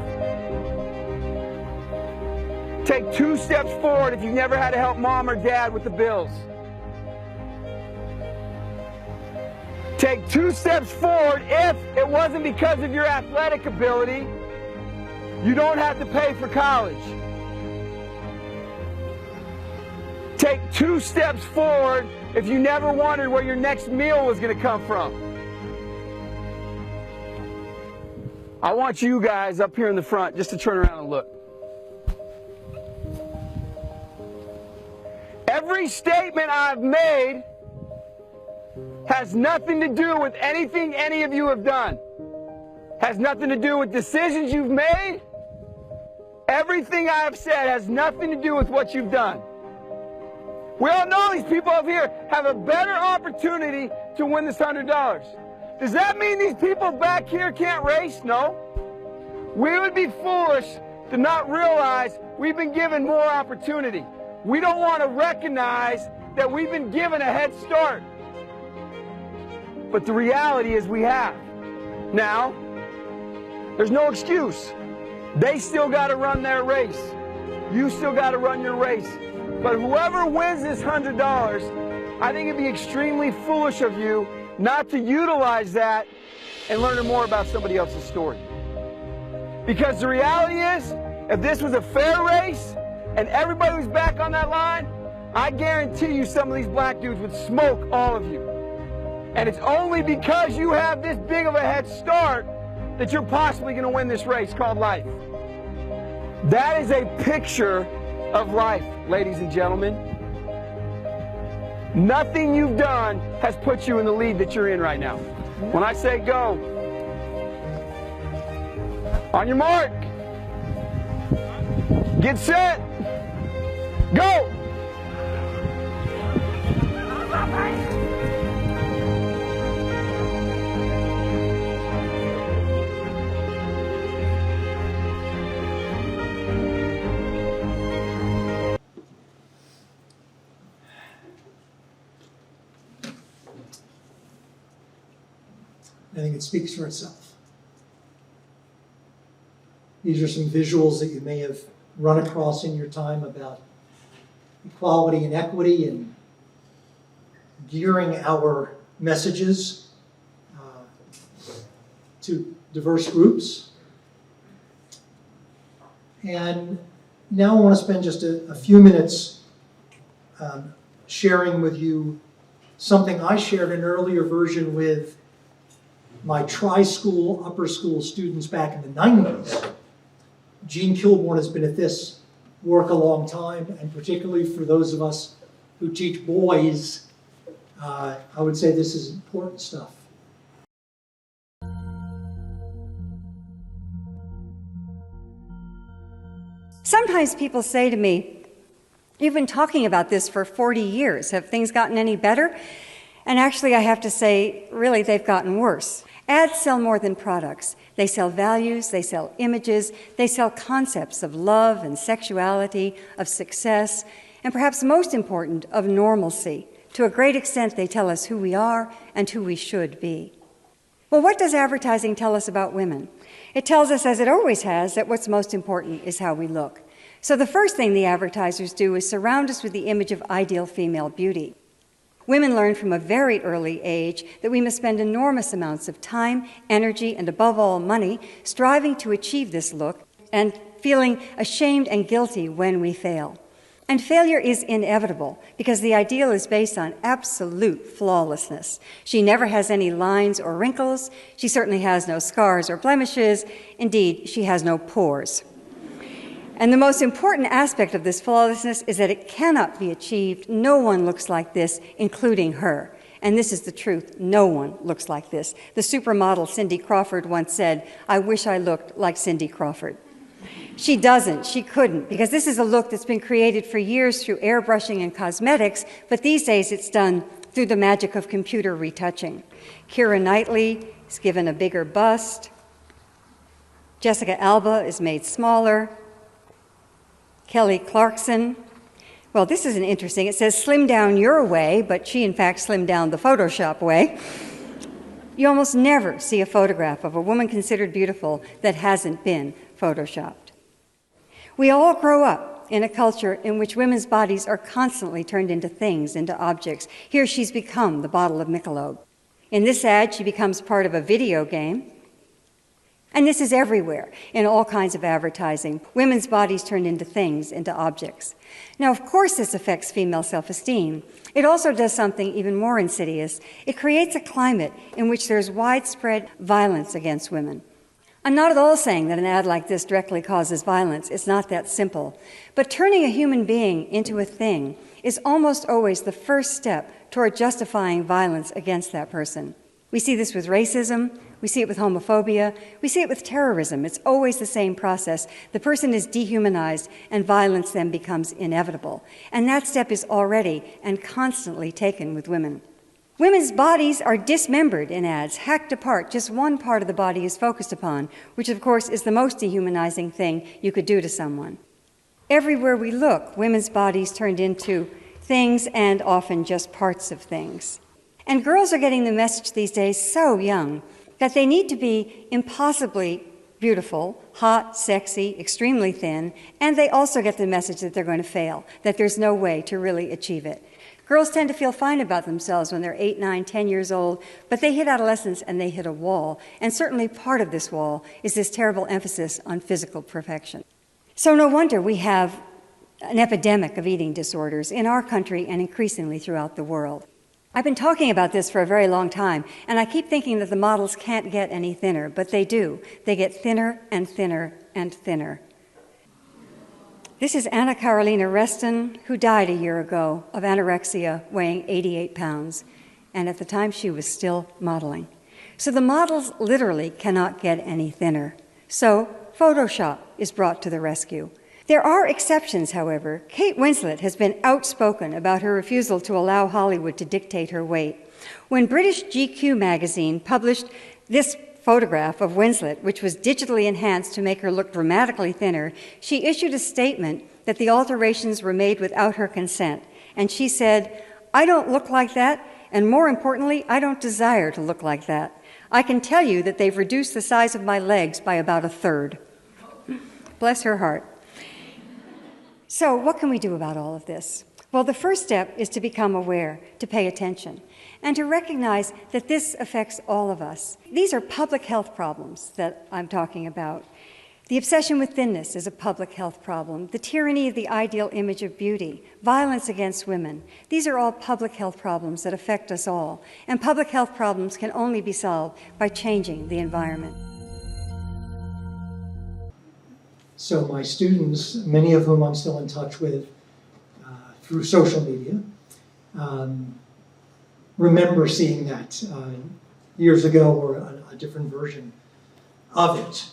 Take 2 steps forward if you've never had to help mom or dad with the bills. Take 2 steps forward if it wasn't because of your athletic ability, you don't have to pay for college. Take 2 steps forward if you never wondered where your next meal was going to come from. I want you guys up here in the front just to turn around and look. Every statement I've made has nothing to do with anything any of you have done. Has nothing to do with decisions you've made. Everything I have said has nothing to do with what you've done. We all know these people up here have a better opportunity to win this $100. Does that mean these people back here can't race? No. We would be foolish to not realize we've been given more opportunity. We don't want to recognize that we've been given a head start. But the reality is we have. Now, there's no excuse. They still got to run their race. You still got to run your race. But whoever wins this $100, I think it'd be extremely foolish of you not to utilize that and learn more about somebody else's story. Because the reality is, if this was a fair race and everybody was back on that line, I guarantee you some of these black dudes would smoke all of you. And it's only because you have this big of a head start that you're possibly going to win this race called life. That is a picture of life, ladies and gentlemen. Nothing you've done has put you in the lead that you're in right now. When I say go, on your mark, get set, go! I think it speaks for itself. These are some visuals that you may have run across in your time about equality and equity and gearing our messages to diverse groups. And now I want to spend just a few minutes sharing with you something I shared an earlier version with my tri-school, upper school students back in the 90s. Gene Kilborn has been at this work a long time, and particularly for those of us who teach boys, I would say this is important stuff. Sometimes people say to me, "You've been talking about this for 40 years. Have things gotten any better?" And actually, I have to say, really, they've gotten worse. Ads sell more than products. They sell values, they sell images, they sell concepts of love and sexuality, of success, and perhaps most important, of normalcy. To a great extent, they tell us who we are and who we should be. Well, what does advertising tell us about women? It tells us, as it always has, that what's most important is how we look. So the first thing the advertisers do is surround us with the image of ideal female beauty. Women learn from a very early age that we must spend enormous amounts of time, energy, and above all, money, striving to achieve this look and feeling ashamed and guilty when we fail. And failure is inevitable because the ideal is based on absolute flawlessness. She never has any lines or wrinkles. She certainly has no scars or blemishes. Indeed, she has no pores. And the most important aspect of this flawlessness is that it cannot be achieved. No one looks like this, including her. And this is the truth. No one looks like this. The supermodel Cindy Crawford once said, "I wish I looked like Cindy Crawford." She doesn't. She couldn't, because this is a look that's been created for years through airbrushing and cosmetics, but these days it's done through the magic of computer retouching. Keira Knightley is given a bigger bust. Jessica Alba is made smaller. Kelly Clarkson, well, this isn't interesting. It says slim down your way, but she in fact slimmed down the Photoshop way. You almost never see a photograph of a woman considered beautiful that hasn't been photoshopped. We all grow up in a culture in which women's bodies are constantly turned into things, into objects. Here she's become the bottle of Michelob. In this ad, she becomes part of a video game. And this is everywhere, in all kinds of advertising. Women's bodies turned into things, into objects. Now, of course, this affects female self-esteem. It also does something even more insidious. It creates a climate in which there's widespread violence against women. I'm not at all saying that an ad like this directly causes violence. It's not that simple. But turning a human being into a thing is almost always the first step toward justifying violence against that person. We see this with racism. We see it with homophobia. We see it with terrorism. It's always the same process. The person is dehumanized, and violence then becomes inevitable. And that step is already and constantly taken with women. Women's bodies are dismembered in ads, hacked apart. Just one part of the body is focused upon, which of course is the most dehumanizing thing you could do to someone. Everywhere we look, women's bodies turned into things and often just parts of things. And girls are getting the message these days so young that they need to be impossibly beautiful, hot, sexy, extremely thin, and they also get the message that they're going to fail, that there's no way to really achieve it. Girls tend to feel fine about themselves when they're 8, 9, 10 years old, but they hit adolescence and they hit a wall, and certainly part of this wall is this terrible emphasis on physical perfection. So no wonder we have an epidemic of eating disorders in our country and increasingly throughout the world. I've been talking about this for a very long time, and I keep thinking that the models can't get any thinner, but they do. They get thinner and thinner and thinner. This is Anna Carolina Reston, who died a year ago of anorexia, weighing 88 pounds, and at the time she was still modeling. So the models literally cannot get any thinner. So Photoshop is brought to the rescue. There are exceptions, however. Kate Winslet has been outspoken about her refusal to allow Hollywood to dictate her weight. When British GQ magazine published this photograph of Winslet, which was digitally enhanced to make her look dramatically thinner, she issued a statement that the alterations were made without her consent. And she said, "I don't look like that, and more importantly, I don't desire to look like that. I can tell you that they've reduced the size of my legs by about a third." Bless her heart. So what can we do about all of this? Well, the first step is to become aware, to pay attention, and to recognize that this affects all of us. These are public health problems that I'm talking about. The obsession with thinness is a public health problem. The tyranny of the ideal image of beauty, violence against women, these are all public health problems that affect us all. And public health problems can only be solved by changing the environment. So my students, many of whom I'm still in touch with through social media, remember seeing that years ago, or a different version of it.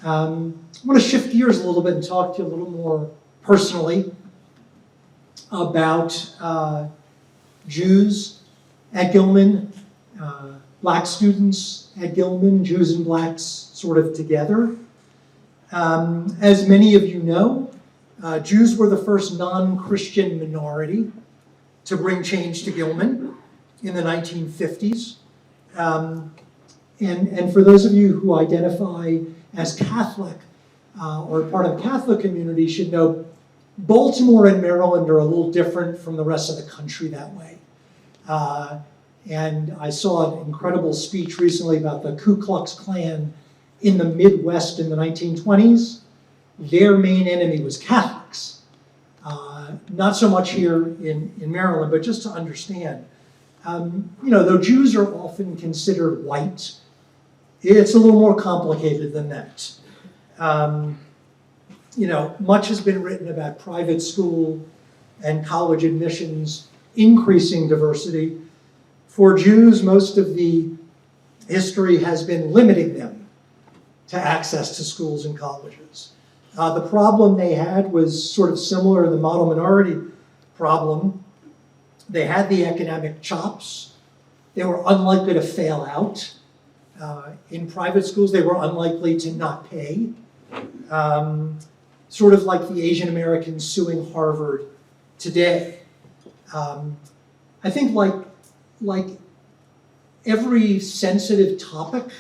I want to shift gears a little bit and talk to you a little more personally about Jews at Gilman, black students at Gilman, Jews and blacks sort of together. As many of you know, Jews were the first non-Christian minority to bring change to Gilman in the 1950s. And for those of you who identify as Catholic, or part of the Catholic community should know Baltimore and Maryland are a little different from the rest of the country that way. And I saw an incredible speech recently about the Ku Klux Klan in the Midwest in the 1920s. Their main enemy was Catholics. Not so much here in Maryland, but just to understand. Though Jews are often considered white, it's a little more complicated than that. Much has been written about private school and college admissions increasing diversity. For Jews, most of the history has been limiting them to access to schools and colleges. The problem they had was sort of similar to the model minority problem. They had the economic chops. They were unlikely to fail out. In private schools, they were unlikely to not pay. Sort of like the Asian Americans suing Harvard today. I think like every sensitive topic,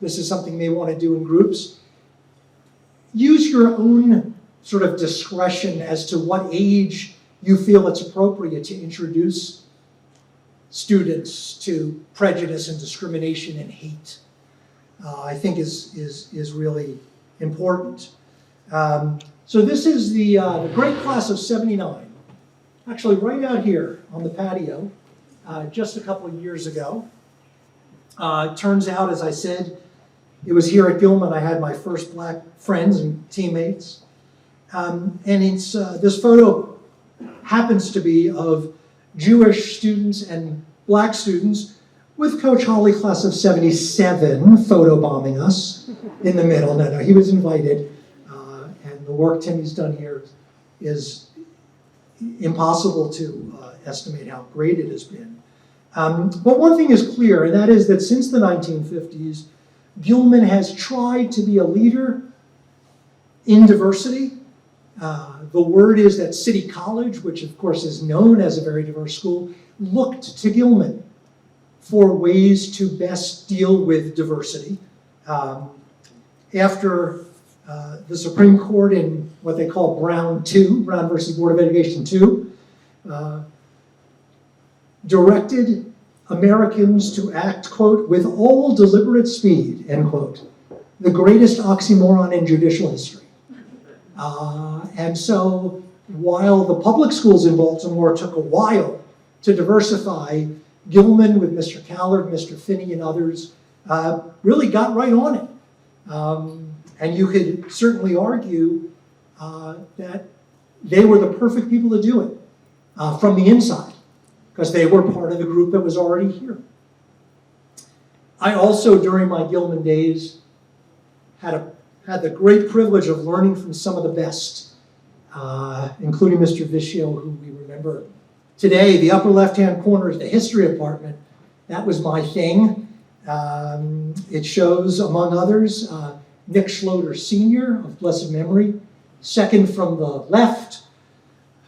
this is something they want to do in groups, use your own sort of discretion as to what age you feel it's appropriate to introduce students to prejudice and discrimination and hate. I think is really important. So this is the great class of '79, actually right out here on the patio, just a couple of years ago. It turns out, as I said, it was here at Gilman I had my first black friends and teammates. And it's this photo happens to be of Jewish students and black students with Coach Hawley, class of '77, photobombing us in the middle. No, he was invited. And the work Timmy's done here is impossible to estimate how great it has been. But one thing is clear, and that is that since the 1950s, Gilman has tried to be a leader in diversity. The word is that City College, which of course is known as a very diverse school, looked to Gilman for ways to best deal with diversity. After the Supreme Court in what they call Brown versus Board of Education 2, directed Americans to act, quote, with all deliberate speed, end quote, the greatest oxymoron in judicial history. And so while the public schools in Baltimore took a while to diversify, Gilman with Mr. Callard, Mr. Finney, and others really got right on it. And you could certainly argue that they were the perfect people to do it from the inside, because they were part of the group that was already here. I also, during my Gilman days, had the great privilege of learning from some of the best, including Mr. Vischio, who we remember today. The upper left-hand corner is the history department. That was my thing. It shows, among others, Nick Schloter Sr. of blessed memory, second from the left,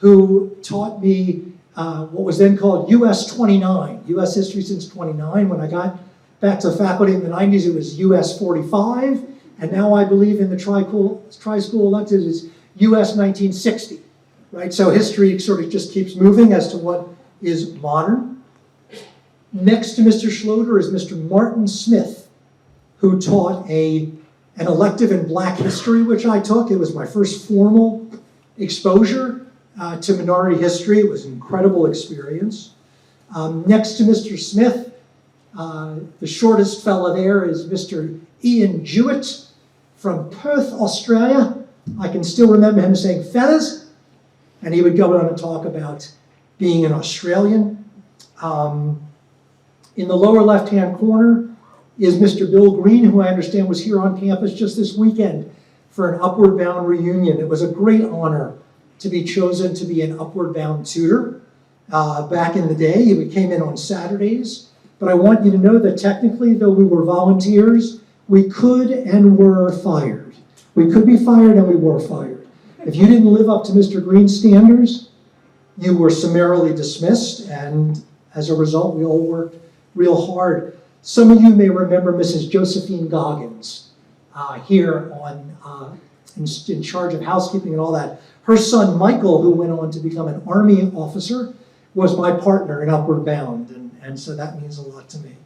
who taught me what was then called US 29, US history since 29. When I got back to faculty in the 90s, it was US 45, and now I believe in the tri-school elected is US 1960, right? So history sort of just keeps moving as to what is modern. Next to Mr. Schloter is Mr. Martin Smith, who taught an elective in Black history, which I took. It was my first formal exposure to minority history. It was an incredible experience. Next to Mr. Smith, the shortest fellow there is Mr. Ian Jewett from Perth, Australia. I can still remember him saying feathers, and he would go on and talk about being an Australian. In the lower left-hand corner is Mr. Bill Green, who I understand was here on campus just this weekend for an Upward Bound reunion. It was a great honor to be chosen to be an Upward Bound tutor. Back in the day, we came in on Saturdays, but I want you to know that technically, though we were volunteers, we could and were fired. We could be fired and we were fired. If you didn't live up to Mr. Green's standards, you were summarily dismissed, and as a result, we all worked real hard. Some of you may remember Mrs. Josephine Goggins here on in charge of housekeeping and all that. Her son, Michael, who went on to become an Army officer, was my partner in Upward Bound, and so that means a lot to me.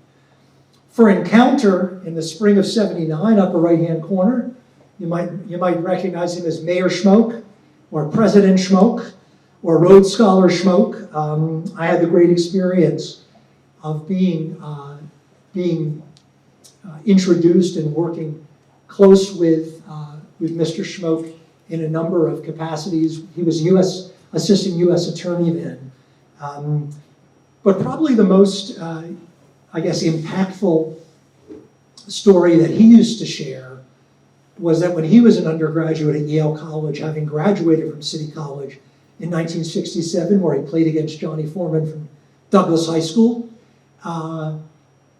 For Encounter, in the spring of '79, upper right-hand corner, you might recognize him as Mayor Schmoke, or President Schmoke, or Rhodes Scholar Schmoke. I had the great experience of being introduced and working close with Mr. Schmoke in a number of capacities. He was assistant U.S. attorney then. But probably the most, I guess, impactful story that he used to share was that when he was an undergraduate at Yale College, having graduated from City College in 1967, where he played against Johnny Foreman from Douglas High School,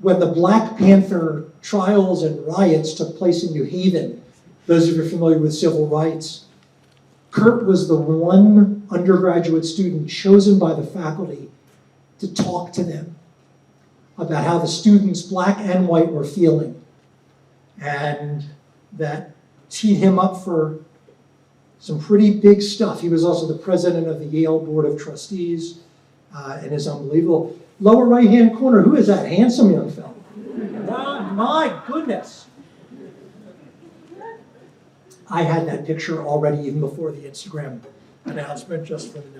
when the Black Panther trials and riots took place in New Haven, those of you familiar with civil rights, Kurt was the one undergraduate student chosen by the faculty to talk to them about how the students, black and white, were feeling. And that teed him up for some pretty big stuff. He was also the president of the Yale Board of Trustees, and is unbelievable. Lower right-hand corner, who is that handsome young fellow? My goodness. I had that picture already even before the Instagram announcement, just for the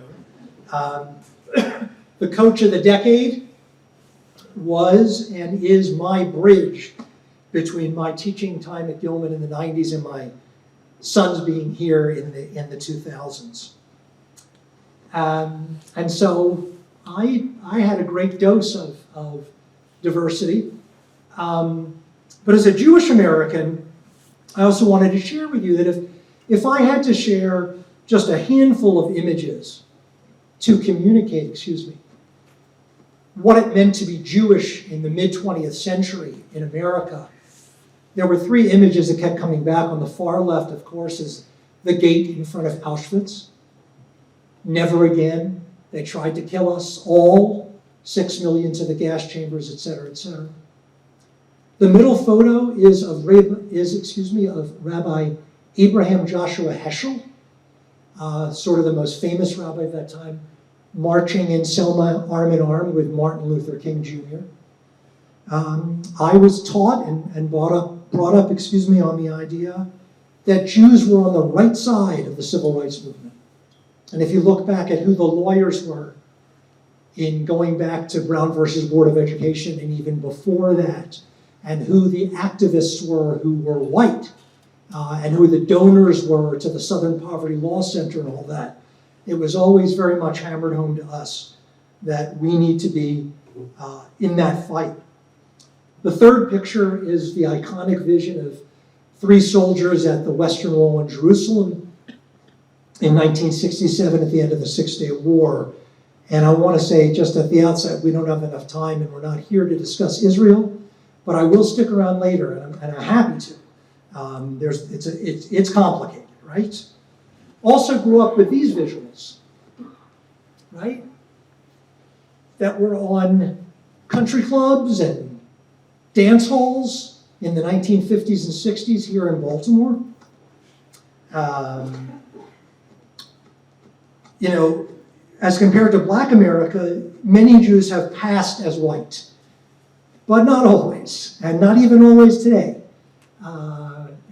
note. The coach of the decade was and is my bridge between my teaching time at Gilman in the 90s and my sons being here in the 2000s. And so I had a great dose of diversity. But as a Jewish American, I also wanted to share with you that if I had to share just a handful of images to communicate, what it meant to be Jewish in the mid-20th century in America, there were three images that kept coming back. On the far left, of course, is the gate in front of Auschwitz. Never again. They tried to kill us all, 6 million to the gas chambers, etc., etc. The middle photo is of Rabbi Abraham Joshua Heschel, sort of the most famous rabbi of that time, marching in Selma arm in arm with Martin Luther King Jr. I was taught and brought up, on the idea that Jews were on the right side of the civil rights movement. And if you look back at who the lawyers were in going back to Brown versus Board of Education and even before that, and who the activists were who were white, and who the donors were to the Southern Poverty Law Center and all that, it was always very much hammered home to us that we need to be in that fight. The third picture is the iconic vision of 3 soldiers at the Western Wall in Jerusalem in 1967 at the end of the Six-Day War. And I want to say just at the outset, we don't have enough time and we're not here to discuss Israel, but I will stick around later, and I'm happy to. It's complicated, right? Also grew up with these visuals, right? That were on country clubs and dance halls in the 1950s and 60s here in Baltimore. As compared to Black America, many Jews have passed as white, but not always, and not even always today.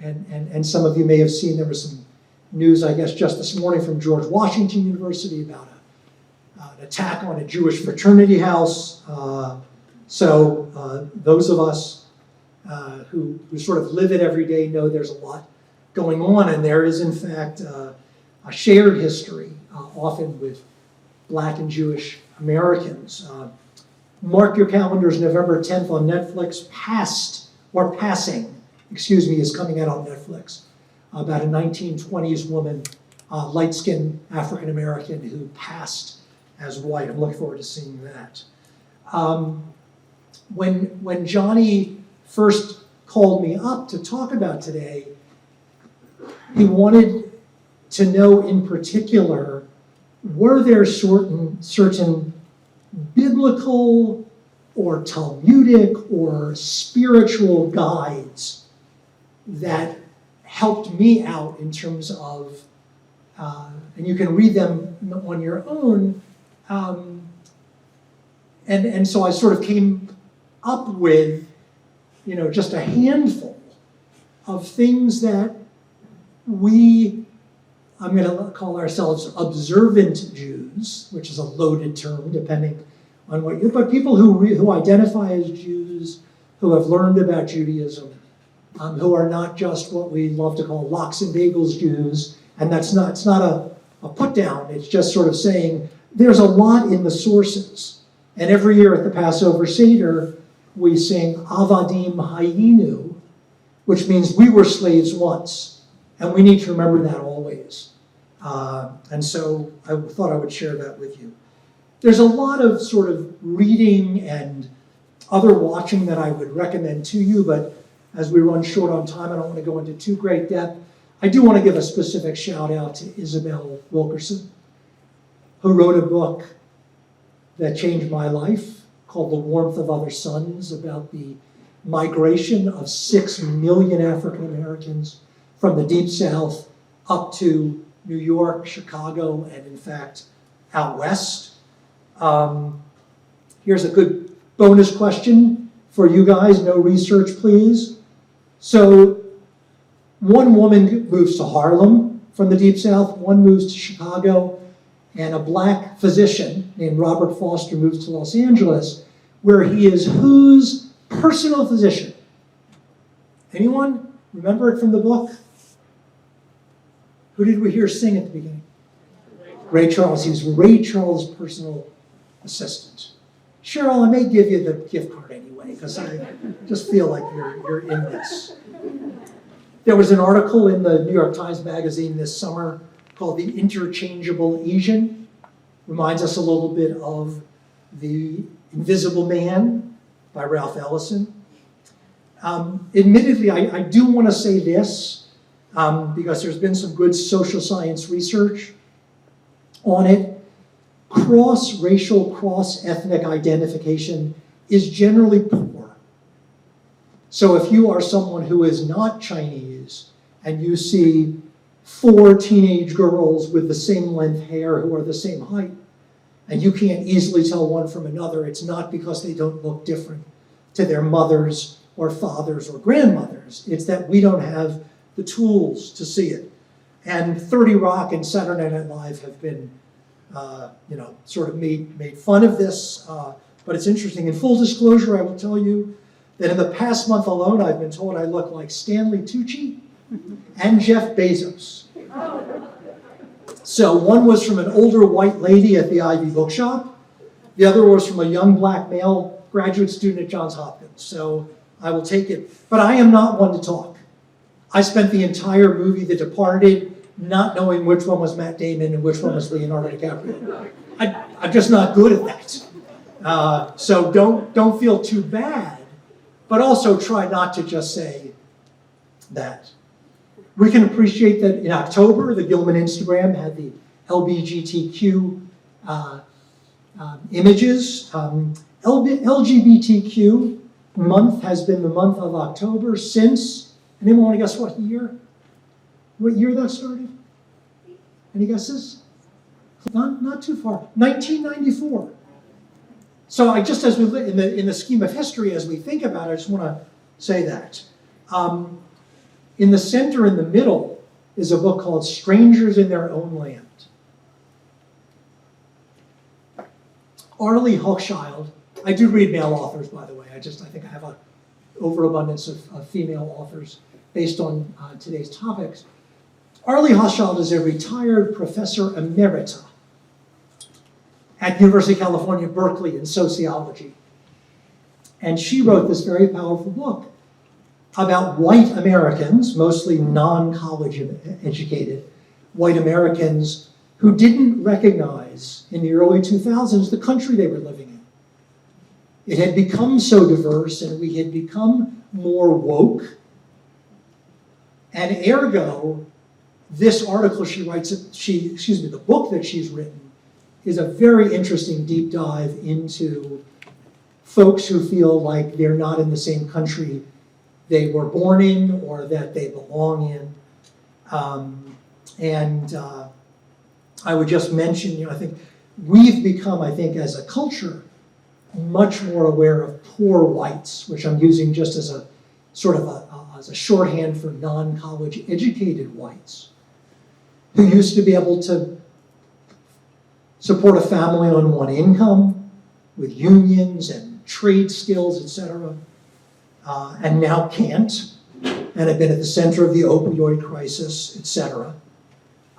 And some of you may have seen there was some news, I guess, just this morning from George Washington University about an attack on a Jewish fraternity house. So those of us who sort of live it every day know there's a lot going on, and there is, in fact, a shared history, often with Black and Jewish Americans. Mark your calendars, November 10th on Netflix. Passing, is coming out on Netflix, about a 1920s woman, light-skinned African-American who passed as white. I'm looking forward to seeing that. When Johnny first called me up to talk about today, he wanted to know in particular, were there certain biblical or Talmudic or spiritual guides that helped me out in terms of, and you can read them on your own, and so I sort of came up with, just a handful of things that I'm going to call ourselves observant Jews, which is a loaded term depending on but people who identify as Jews, who have learned about Judaism, who are not just what we love to call lox and bagels Jews, and it's not a put down, it's just sort of saying there's a lot in the sources. And every year at the Passover Seder, we sing Avadim Hayinu, which means we were slaves once, and we need to remember that always. And so I thought I would share that with you. There's a lot of sort of reading and other watching that I would recommend to you, but as we run short on time, I don't want to go into too great depth. I do want to give a specific shout out to Isabel Wilkerson, who wrote a book that changed my life called The Warmth of Other Suns, about the migration of 6 million African Americans from the Deep South up to New York, Chicago, and in fact, out west. Here's a good bonus question for you guys, no research please. So one woman moves to Harlem from the Deep South, one moves to Chicago, and a black physician named Robert Foster moves to Los Angeles, where he is whose personal physician? Anyone remember it from the book? Who did we hear sing at the beginning? Ray Charles. He was Ray Charles' personal assistant. Cheryl, I may give you the gift card anyway, because I just feel like you're in this. There was an article in the New York Times Magazine this summer called The Interchangeable Asian. Reminds us a little bit of The Invisible Man by Ralph Ellison. Admittedly, I do want to say this, because there's been some good social science research on it. Cross-racial, cross-ethnic identification is generally poor. So if you are someone who is not Chinese and you see 4 teenage girls with the same length hair who are the same height, and you can't easily tell one from another, it's not because they don't look different to their mothers or fathers or grandmothers. It's that we don't have the tools to see it. And 30 Rock and Saturday Night Live have been sort of made fun of this, but it's interesting. In full disclosure, I will tell you that in the past month alone, I've been told I look like Stanley Tucci and Jeff Bezos. So one was from an older white lady at the Ivy Bookshop. The other was from a young black male graduate student at Johns Hopkins. So I will take it. But I am not one to talk. I spent the entire movie The Departed not knowing which one was Matt Damon and which one was Leonardo DiCaprio. I'm just not good at that. So don't feel too bad, but also try not to just say that. We can appreciate that in October, the Gilman Instagram had the LGBTQ images. LGBTQ month has been the month of October since, anyone want to guess what year? What year that started? Any guesses? Not too far. 1994. So I just, as we in the scheme of history, as we think about it, I just want to say that. In the center, in the middle, is a book called Strangers in Their Own Land. Arlie Hochschild. I do read male authors, by the way. I think I have an overabundance of female authors based on today's topics. Arlie Hochschild is a retired professor emerita at University of California, Berkeley in sociology. And she wrote this very powerful book about white Americans, mostly non-college educated white Americans, who didn't recognize in the early 2000s the country they were living in. It had become so diverse and we had become more woke. And ergo, this article she writes, the book that she's written is a very interesting deep dive into folks who feel like they're not in the same country they were born in or that they belong in. I would just mention, I think we've become, as a culture, much more aware of poor whites, which I'm using just as a sort of as a shorthand for non-college educated whites, who used to be able to support a family on one income with unions and trade skills, etc., and now can't, and have been at the center of the opioid crisis, etc.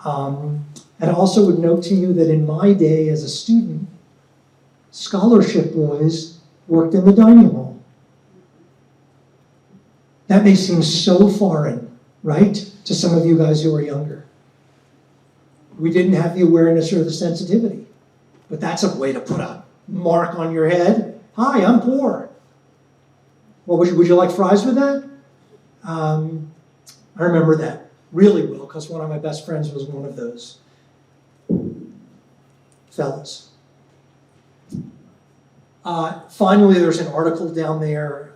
And I also would note to you that in my day as a student, scholarship boys worked in the dining hall. That may seem so foreign, right, to some of you guys who are younger. We didn't have the awareness or the sensitivity, but that's a way to put a mark on your head. Hi, I'm poor. Well, would you like fries with that? I remember that really well because one of my best friends was one of those fellas. Finally, there's an article down there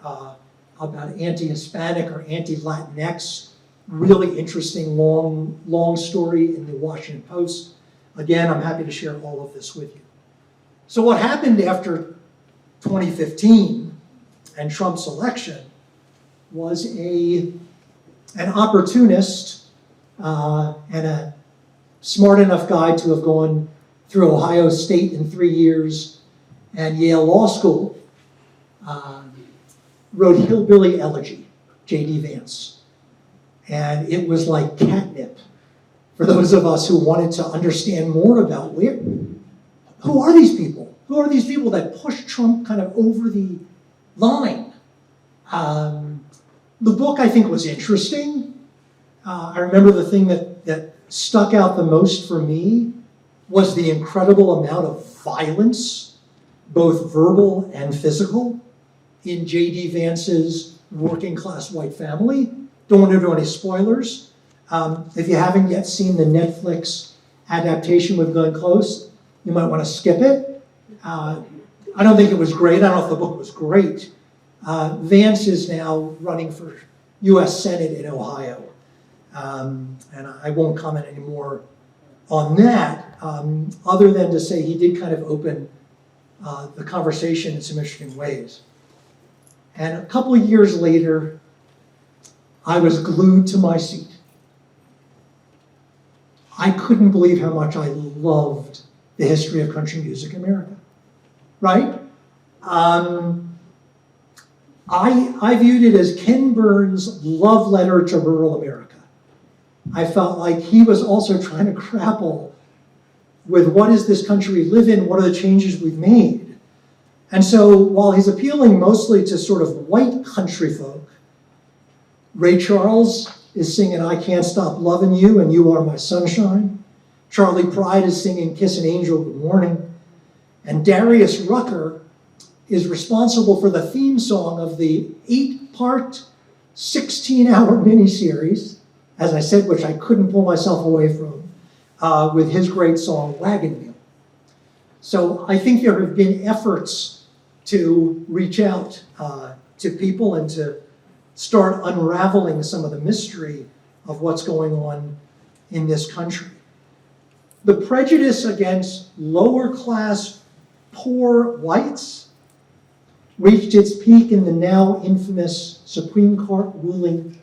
about anti-Hispanic or anti-Latinx. Really interesting, long story in the Washington Post. Again, I'm happy to share all of this with you. So what happened after 2015 and Trump's election was an opportunist and a smart enough guy to have gone through Ohio State in 3 years and Yale Law School, wrote Hillbilly Elegy, J.D. Vance. And it was like catnip for those of us who wanted to understand more about who are these people? Who are these people that push Trump kind of over the line? The book, I think, was interesting. I remember the thing that stuck out the most for me was the incredible amount of violence, both verbal and physical, in J.D. Vance's working class white family. Don't want to do any spoilers. If you haven't yet seen the Netflix adaptation with Glenn Close, you might want to skip it. I don't think it was great. I don't know if the book was great. Vance is now running for U.S. Senate in Ohio. And I won't comment anymore on that, other than to say he did kind of open the conversation in some interesting ways. And a couple of years later, I was glued to my seat. I couldn't believe how much I loved the history of country music in America, right? I viewed it as Ken Burns' love letter to rural America. I felt like he was also trying to grapple with what is this country we live in, what are the changes we've made. And so while he's appealing mostly to sort of white country folk, Ray Charles is singing I Can't Stop Loving You and You Are My Sunshine. Charlie Pride is singing Kiss an Angel Good Morning. And Darius Rucker is responsible for the theme song of the 8-part, 16-hour miniseries, as I said, which I couldn't pull myself away from, with his great song, Wagon Wheel. So I think there have been efforts to reach out to people and to start unraveling some of the mystery of what's going on in this country. The prejudice against lower class, poor whites reached its peak in the now infamous Supreme Court ruling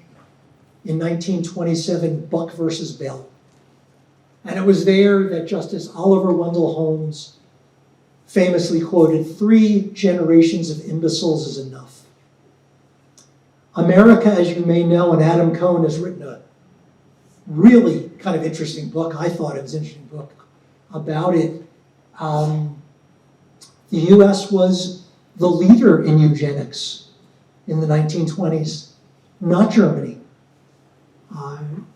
in 1927, Buck versus Bell. And it was there that Justice Oliver Wendell Holmes famously quoted, 3 generations of imbeciles is enough. America, as you may know, and Adam Cohen has written a really kind of interesting book. I thought it was an interesting book about it. The US was the leader in eugenics in the 1920s, not Germany.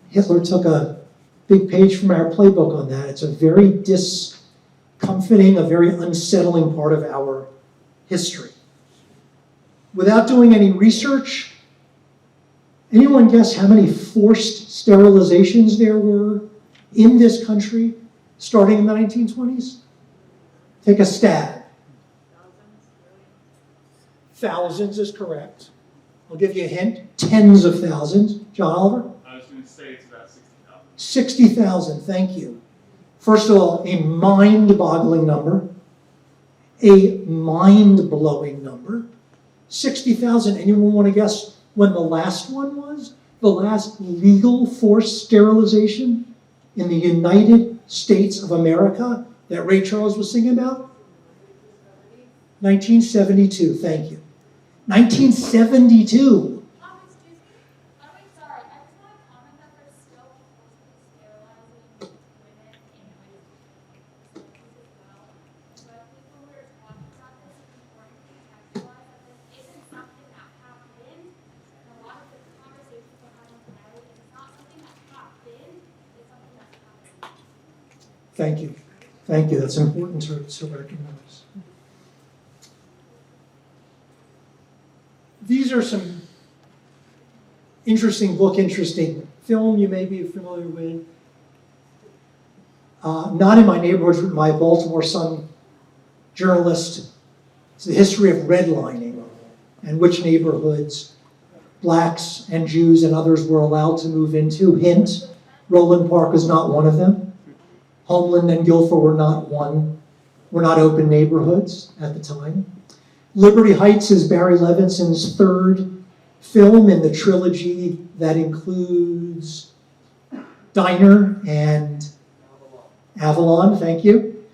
Hitler took a big page from our playbook on that. It's a very discomforting, a very unsettling part of our history. Without doing any research, anyone guess how many forced sterilizations there were in this country starting in the 1920s? Take a stab. Thousands is correct. I'll give you a hint. Tens of thousands. John Oliver? I was going to say it's about 60,000. 60,000, thank you. First of all, a mind-boggling number, a mind-blowing number. 60,000, anyone want to guess when the last one was? The last legal forced sterilization in the United States of America that Ray Charles was singing about? 1972, thank you. 1972. Excuse me. Oh, wait, sorry. I just want to comment that there's still forcibly sterilizing women in ways as well. But people who are talking about this, it's important to contextualize that this isn't something that happened. And a lot of the conversations we're having today, it's not something that happened, it's something that's happening. Thank you. Thank you. That's important to recognize. These are some interesting film you may be familiar with. Not in my neighborhood, my Baltimore Sun journalist. It's the history of redlining and which neighborhoods blacks and Jews and others were allowed to move into. Hint, Roland Park is not one of them. Homeland and Guilford were not open neighborhoods at the time. Liberty Heights is Barry Levinson's third film in the trilogy that includes Diner and Avalon, thank you.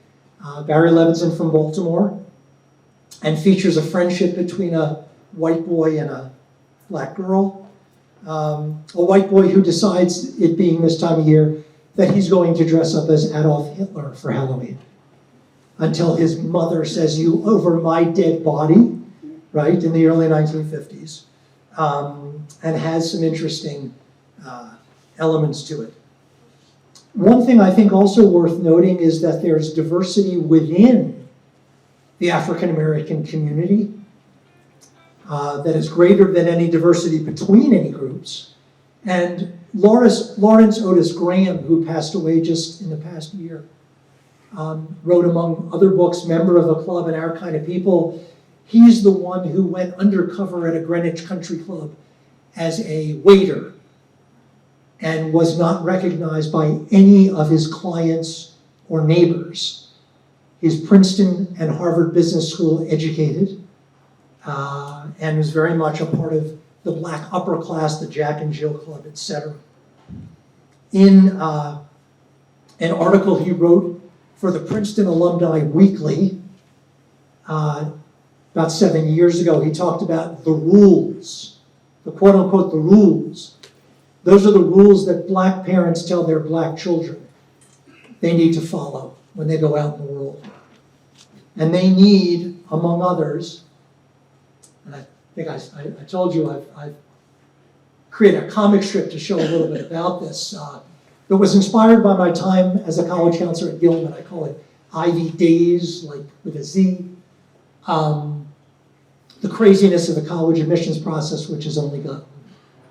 Barry Levinson from Baltimore, and features a friendship between a white boy and a black girl. A white boy who decides, it being this time of year, that he's going to dress up as Adolf Hitler for Halloween. Until his mother says, "You over my dead body," right, in the early 1950s, and has some interesting elements to it. One thing I think also worth noting is that there's diversity within the African American community that is greater than any diversity between any groups. And Lawrence Otis Graham, who passed away just in the past year, wrote, among other books, Member of a Club and Our Kind of People. He's the one who went undercover at a Greenwich Country Club as a waiter and was not recognized by any of his clients or neighbors. He's Princeton and Harvard Business School educated and was very much a part of the black upper class, the Jack and Jill Club, etc. In an article he wrote for the Princeton Alumni Weekly about 7 years ago, he talked about the rules, the quote-unquote the rules. Those are the rules that black parents tell their black children they need to follow when they go out in the world. And they need, among others, and I think I told you I've created a comic strip to show a little bit about this. It was inspired by my time as a college counselor at Gilman. I call it Ivy Days, like with a Z. The craziness of the college admissions process, which has only gotten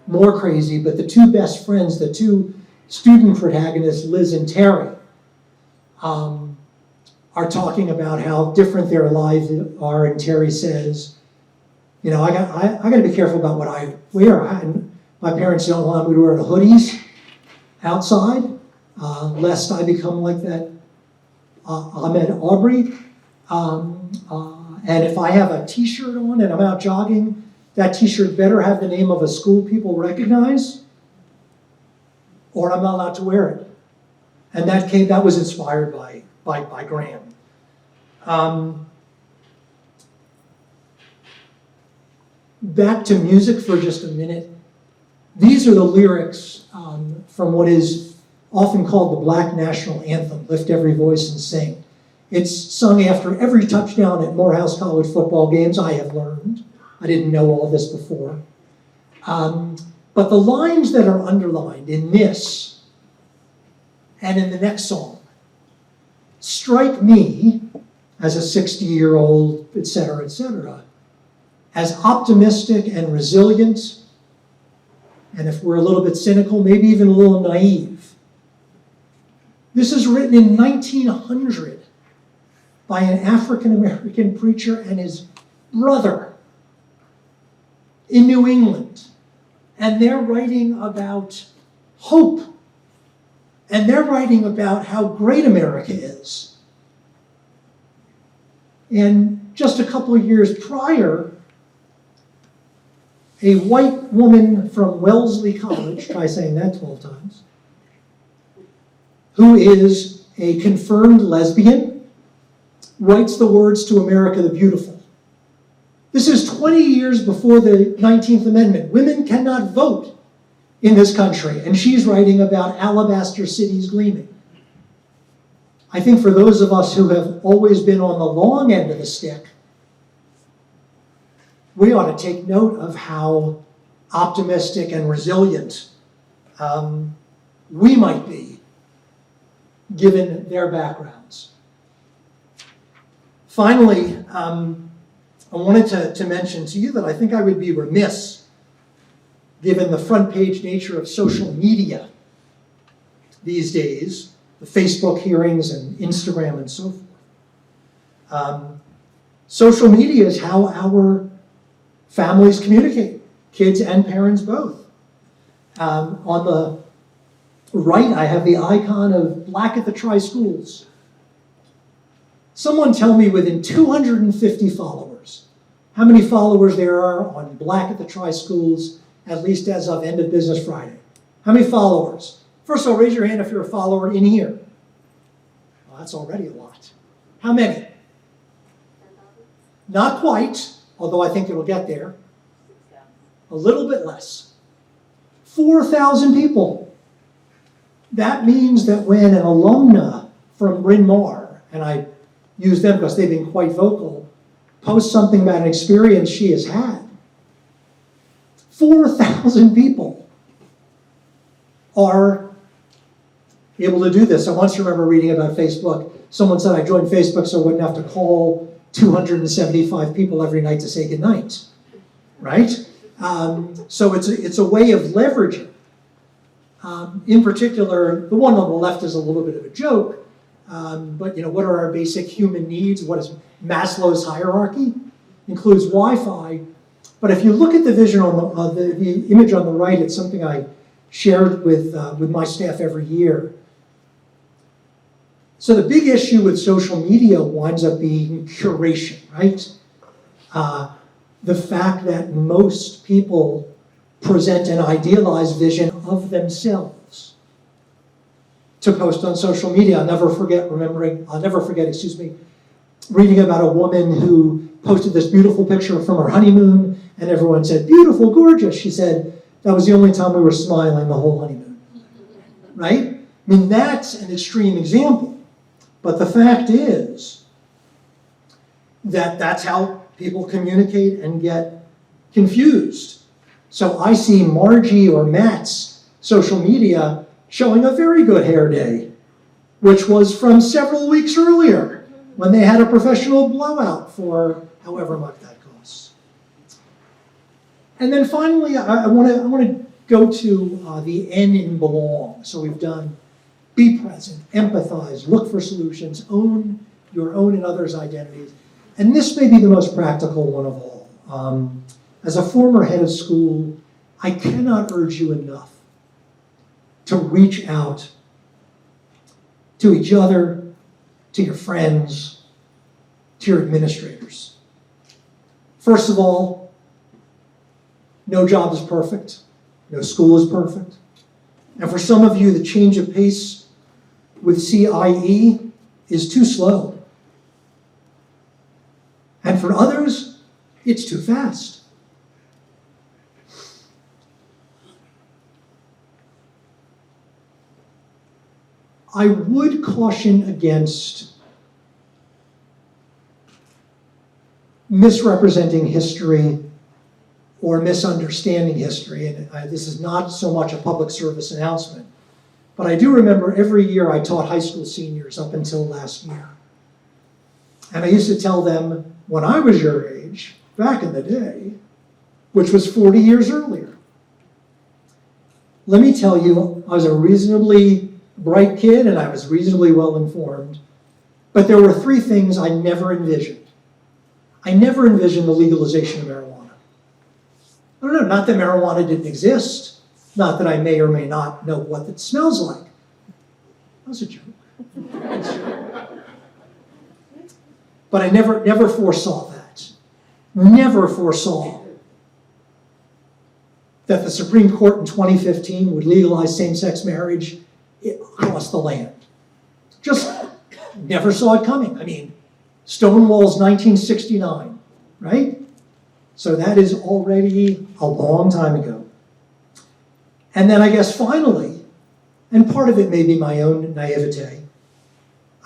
more crazy, but the two best friends, the two student protagonists, Liz and Terry, are talking about how different their lives are, and Terry says, you know, I got to be careful about what I wear. My parents don't want me to wear the hoodies outside, lest I become like that Ahmed Aubrey. And if I have a t-shirt on and I'm out jogging, that t-shirt better have the name of a school people recognize, or I'm not allowed to wear it. And that was inspired by Graham. Back to music for just a minute. These are the lyrics from what is often called the Black National Anthem, Lift Every Voice and Sing. It's sung after every touchdown at Morehouse College football games, I have learned. I didn't know all this before. But the lines that are underlined in this and in the next song strike me as a 60-year-old, et cetera, as optimistic and resilient, and if we're a little bit cynical, maybe even a little naive. This is written in 1900 by an African-American preacher and his brother in New England. And they're writing about hope And they're writing about how great America is. And just a couple of years prior, a white woman from Wellesley College, try saying that 12 times, who is a confirmed lesbian, writes the words to America the Beautiful. This is 20 years before the 19th Amendment. Women cannot vote in this country, and she's writing about alabaster cities gleaming. I think for those of us who have always been on the long end of the stick, we ought to take note of how optimistic and resilient we might be, given their backgrounds. Finally, I wanted to mention to you that I think I would be remiss, given the front page nature of social media these days, the Facebook hearings and Instagram and so forth. Social media is how our families communicate, kids and parents both. On the right, I have the icon of Black at the Tri-Schools. Someone tell me within 250 followers, how many followers there are on Black at the Tri-Schools, at least as of end of business Friday. How many followers? First of all, raise your hand if you're a follower in here. Well, that's already a lot. How many? Not quite, although I think it'll get there. A little bit less. 4,000 people. That means that when an alumna from Bryn Mawr, and I use them because they've been quite vocal, posts something about an experience she has had, 4,000 people are able to do this. I once remember reading about Facebook. Someone said I joined Facebook so I wouldn't have to call 275 people every night to say goodnight, right? So it's a way of leveraging. In particular, the one on the left is a little bit of a joke, but what are our basic human needs? What is Maslow's hierarchy? Includes Wi-Fi. But if you look at the vision on the image on the right, it's something I shared with my staff every year. So the big issue with social media winds up being curation, right? The fact that most people present an idealized vision of themselves to post on social media. I'll never forget, reading about a woman who posted this beautiful picture from her honeymoon, and everyone said, beautiful, gorgeous. She said, that was the only time we were smiling the whole honeymoon, right? I mean, that's an extreme example. But the fact is that that's how people communicate and get confused. So I see Margie or Matt's social media showing a very good hair day, which was from several weeks earlier when they had a professional blowout for however much that costs. And then finally, I want to go to the N in belong. So we've done be present, empathize, look for solutions, own your own and others' identities. And this may be the most practical one of all. As a former head of school, I cannot urge you enough to reach out to each other, to your friends, to your administrators. First of all, no job is perfect. No school is perfect. And for some of you, the change of pace with CIE is too slow. And for others, it's too fast. I would caution against misrepresenting history or misunderstanding history. And this is not so much a public service announcement, but I do remember every year I taught high school seniors up until last year. And I used to tell them, when I was your age, back in the day, which was 40 years earlier, let me tell you, I was a reasonably bright kid and I was reasonably well informed, but there were three things I never envisioned. I never envisioned the legalization of marijuana. I don't know, not that marijuana didn't exist, not that I may or may not know what it smells like, was a joke. But I never foresaw that. Never foresaw that the Supreme Court in 2015 would legalize same-sex marriage across the land. Just never saw it coming. I mean, Stonewall's 1969, right? So that is already a long time ago. And then I guess finally, and part of it may be my own naivete,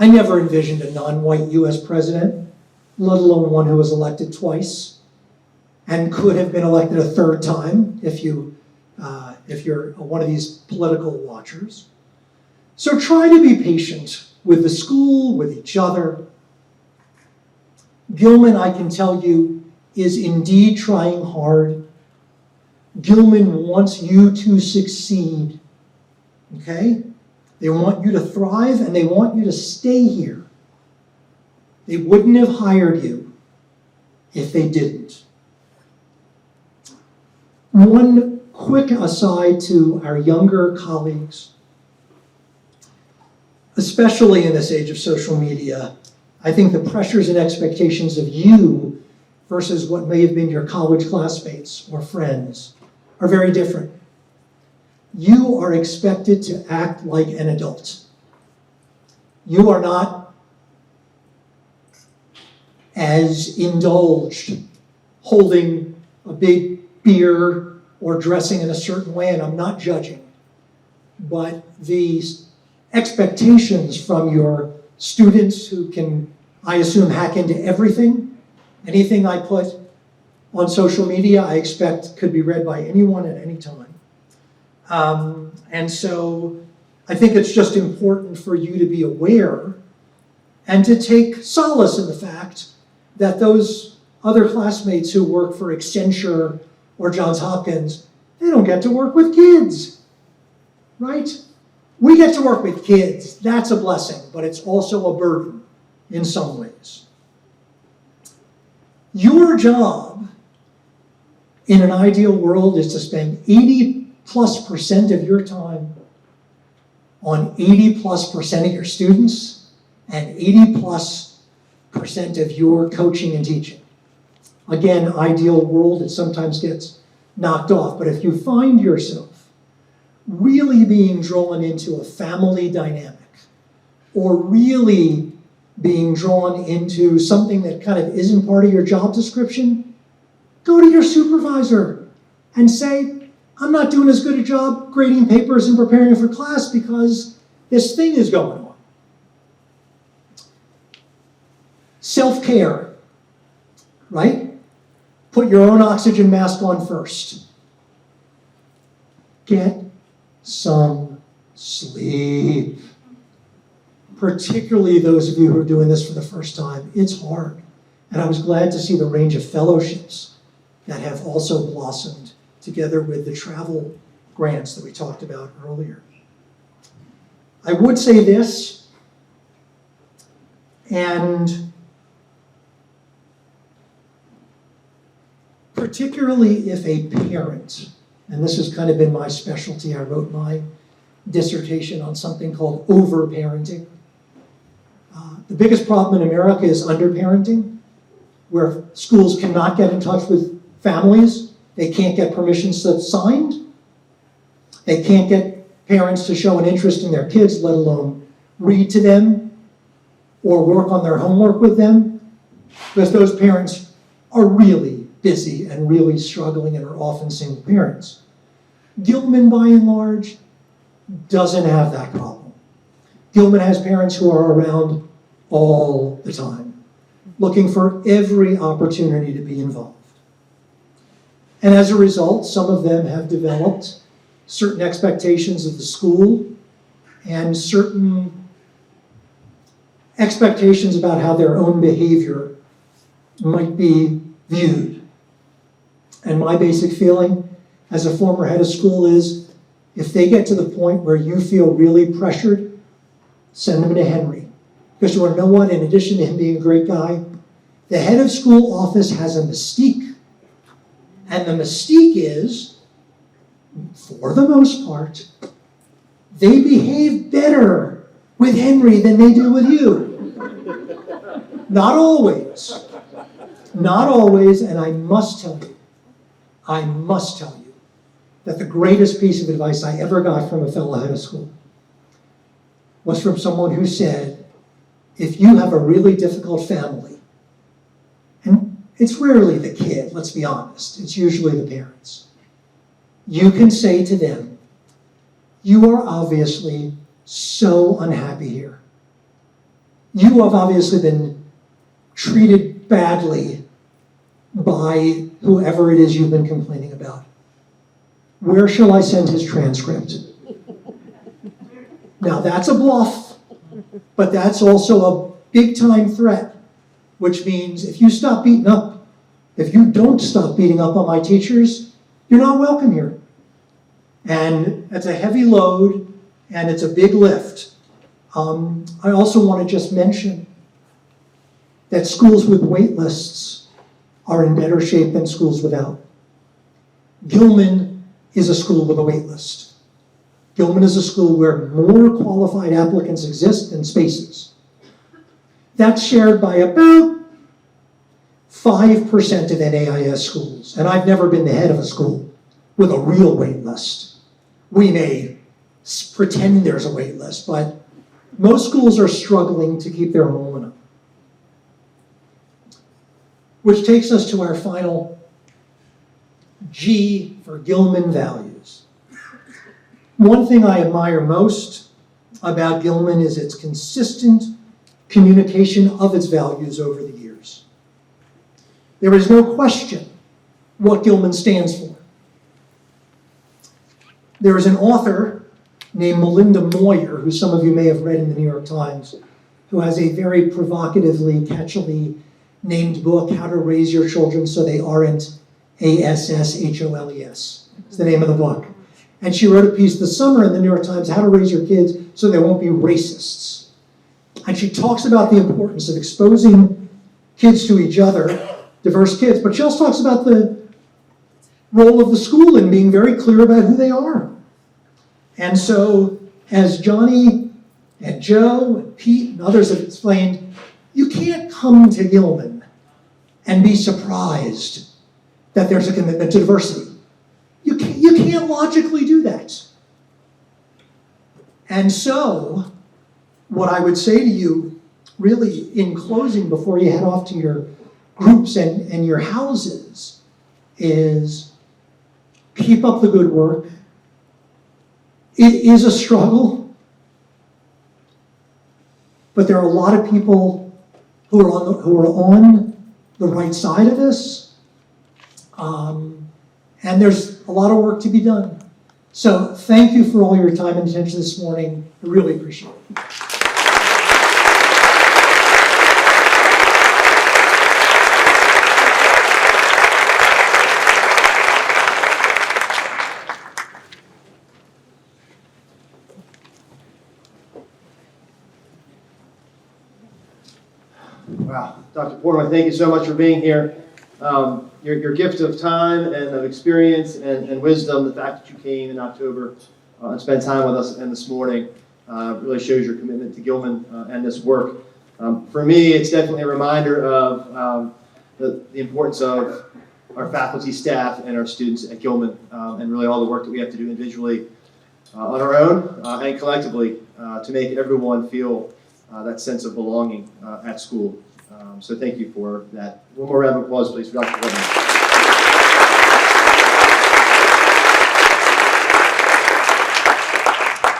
I never envisioned a non-white US president, let alone one who was elected twice and could have been elected a third time if you're one of these political watchers. So try to be patient with the school, with each other. Gilman, I can tell you, is indeed trying hard. Gilman wants you to succeed, okay? They want you to thrive and they want you to stay here. They wouldn't have hired you if they didn't. One quick aside to our younger colleagues, especially in this age of social media, I think the pressures and expectations of you versus what may have been your college classmates or friends are very different. You are expected to act like an adult. You are not as indulged holding a big beer or dressing in a certain way, and I'm not judging. But the expectations from your students who can, I assume, hack into everything, anything I put on social media, I expect could be read by anyone at any time. And so I think it's just important for you to be aware and to take solace in the fact that those other classmates who work for Accenture or Johns Hopkins, they don't get to work with kids, right? We get to work with kids. That's a blessing, but it's also a burden in some ways. Your job in an ideal world is to spend 80+% of your time on 80+% of your students and 80+% of your coaching and teaching. Again, ideal world, it sometimes gets knocked off, but if you find yourself really being drawn into a family dynamic or really being drawn into something that kind of isn't part of your job description, go to your supervisor and say, I'm not doing as good a job grading papers and preparing for class because this thing is going on. Self-care, right? Put your own oxygen mask on first. Get some sleep. Particularly those of you who are doing this for the first time, it's hard. And I was glad to see the range of fellowships that have also blossomed together with the travel grants that we talked about earlier. I would say this, and particularly if a parent, and this has kind of been my specialty, I wrote my dissertation on something called over-parenting. The biggest problem in America is under-parenting, where schools cannot get in touch with families. They can't get permission slips signed. They can't get parents to show an interest in their kids, let alone read to them or work on their homework with them, because those parents are really busy and really struggling and are often single parents. Gilman, by and large, doesn't have that problem. Gilman has parents who are around all the time, looking for every opportunity to be involved. And as a result, some of them have developed certain expectations of the school and certain expectations about how their own behavior might be viewed. And my basic feeling as a former head of school is, if they get to the point where you feel really pressured, send them to Henry. Because you want to know what? In addition to him being a great guy, the head of school office has a mystique. And the mystique is, for the most part, they behave better with Henry than they do with you. Not always. Not always, and I must tell you that the greatest piece of advice I ever got from a fellow head of school was from someone who said, if you have a really difficult family, and it's rarely the kid, let's be honest, it's usually the parents, you can say to them, you are obviously so unhappy here. You have obviously been treated badly by whoever it is you've been complaining about. Where shall I send his transcript? Now that's a bluff, but that's also a big time threat, which means if you stop beating up, if you don't stop beating up on my teachers, you're not welcome here. And that's a heavy load, and it's a big lift. I also want to just mention that schools with wait lists are in better shape than schools without. Gilman is a school with a wait list. Gilman is a school where more qualified applicants exist than spaces. That's shared by about 5% of NAIS schools, and I've never been the head of a school with a real wait list. We may pretend there's a wait list, but most schools are struggling to keep their enrollment up. Which takes us to our final G for Gilman values. One thing I admire most about Gilman is its consistent communication of its values over the years. There is no question what Gilman stands for. There is an author named Melinda Moyer, who some of you may have read in the New York Times, who has a very provocatively, catchily named book, How to Raise Your Children So They Aren't ASSHOLES. It's the name of the book. And she wrote a piece this summer in the New York Times, How to Raise Your Kids So They Won't Be Racists. And she talks about the importance of exposing kids to each other, diverse kids, but she also talks about the role of the school in being very clear about who they are. And so, as Johnny and Joe and Pete and others have explained, you can't come to Gilman and be surprised that there's a commitment to diversity. You can't logically do that. And so, what I would say to you, really in closing before you head off to your groups and your houses, is keep up the good work. It is a struggle, but there are a lot of people who are on the right side of this, and there's a lot of work to be done. So thank you for all your time and attention this morning. I really appreciate it. Wow, Dr. Portnoy, thank you so much for being here. Your gift of time and of experience and wisdom, the fact that you came in October and spent time with us and this morning really shows your commitment to Gilman and this work. For me, it's definitely a reminder of the importance of our faculty, staff, and our students at Gilman, and really all the work that we have to do individually on our own and collectively to make everyone feel that sense of belonging at school. So thank you for that. One more round of applause, please, for Dr. Portnoy.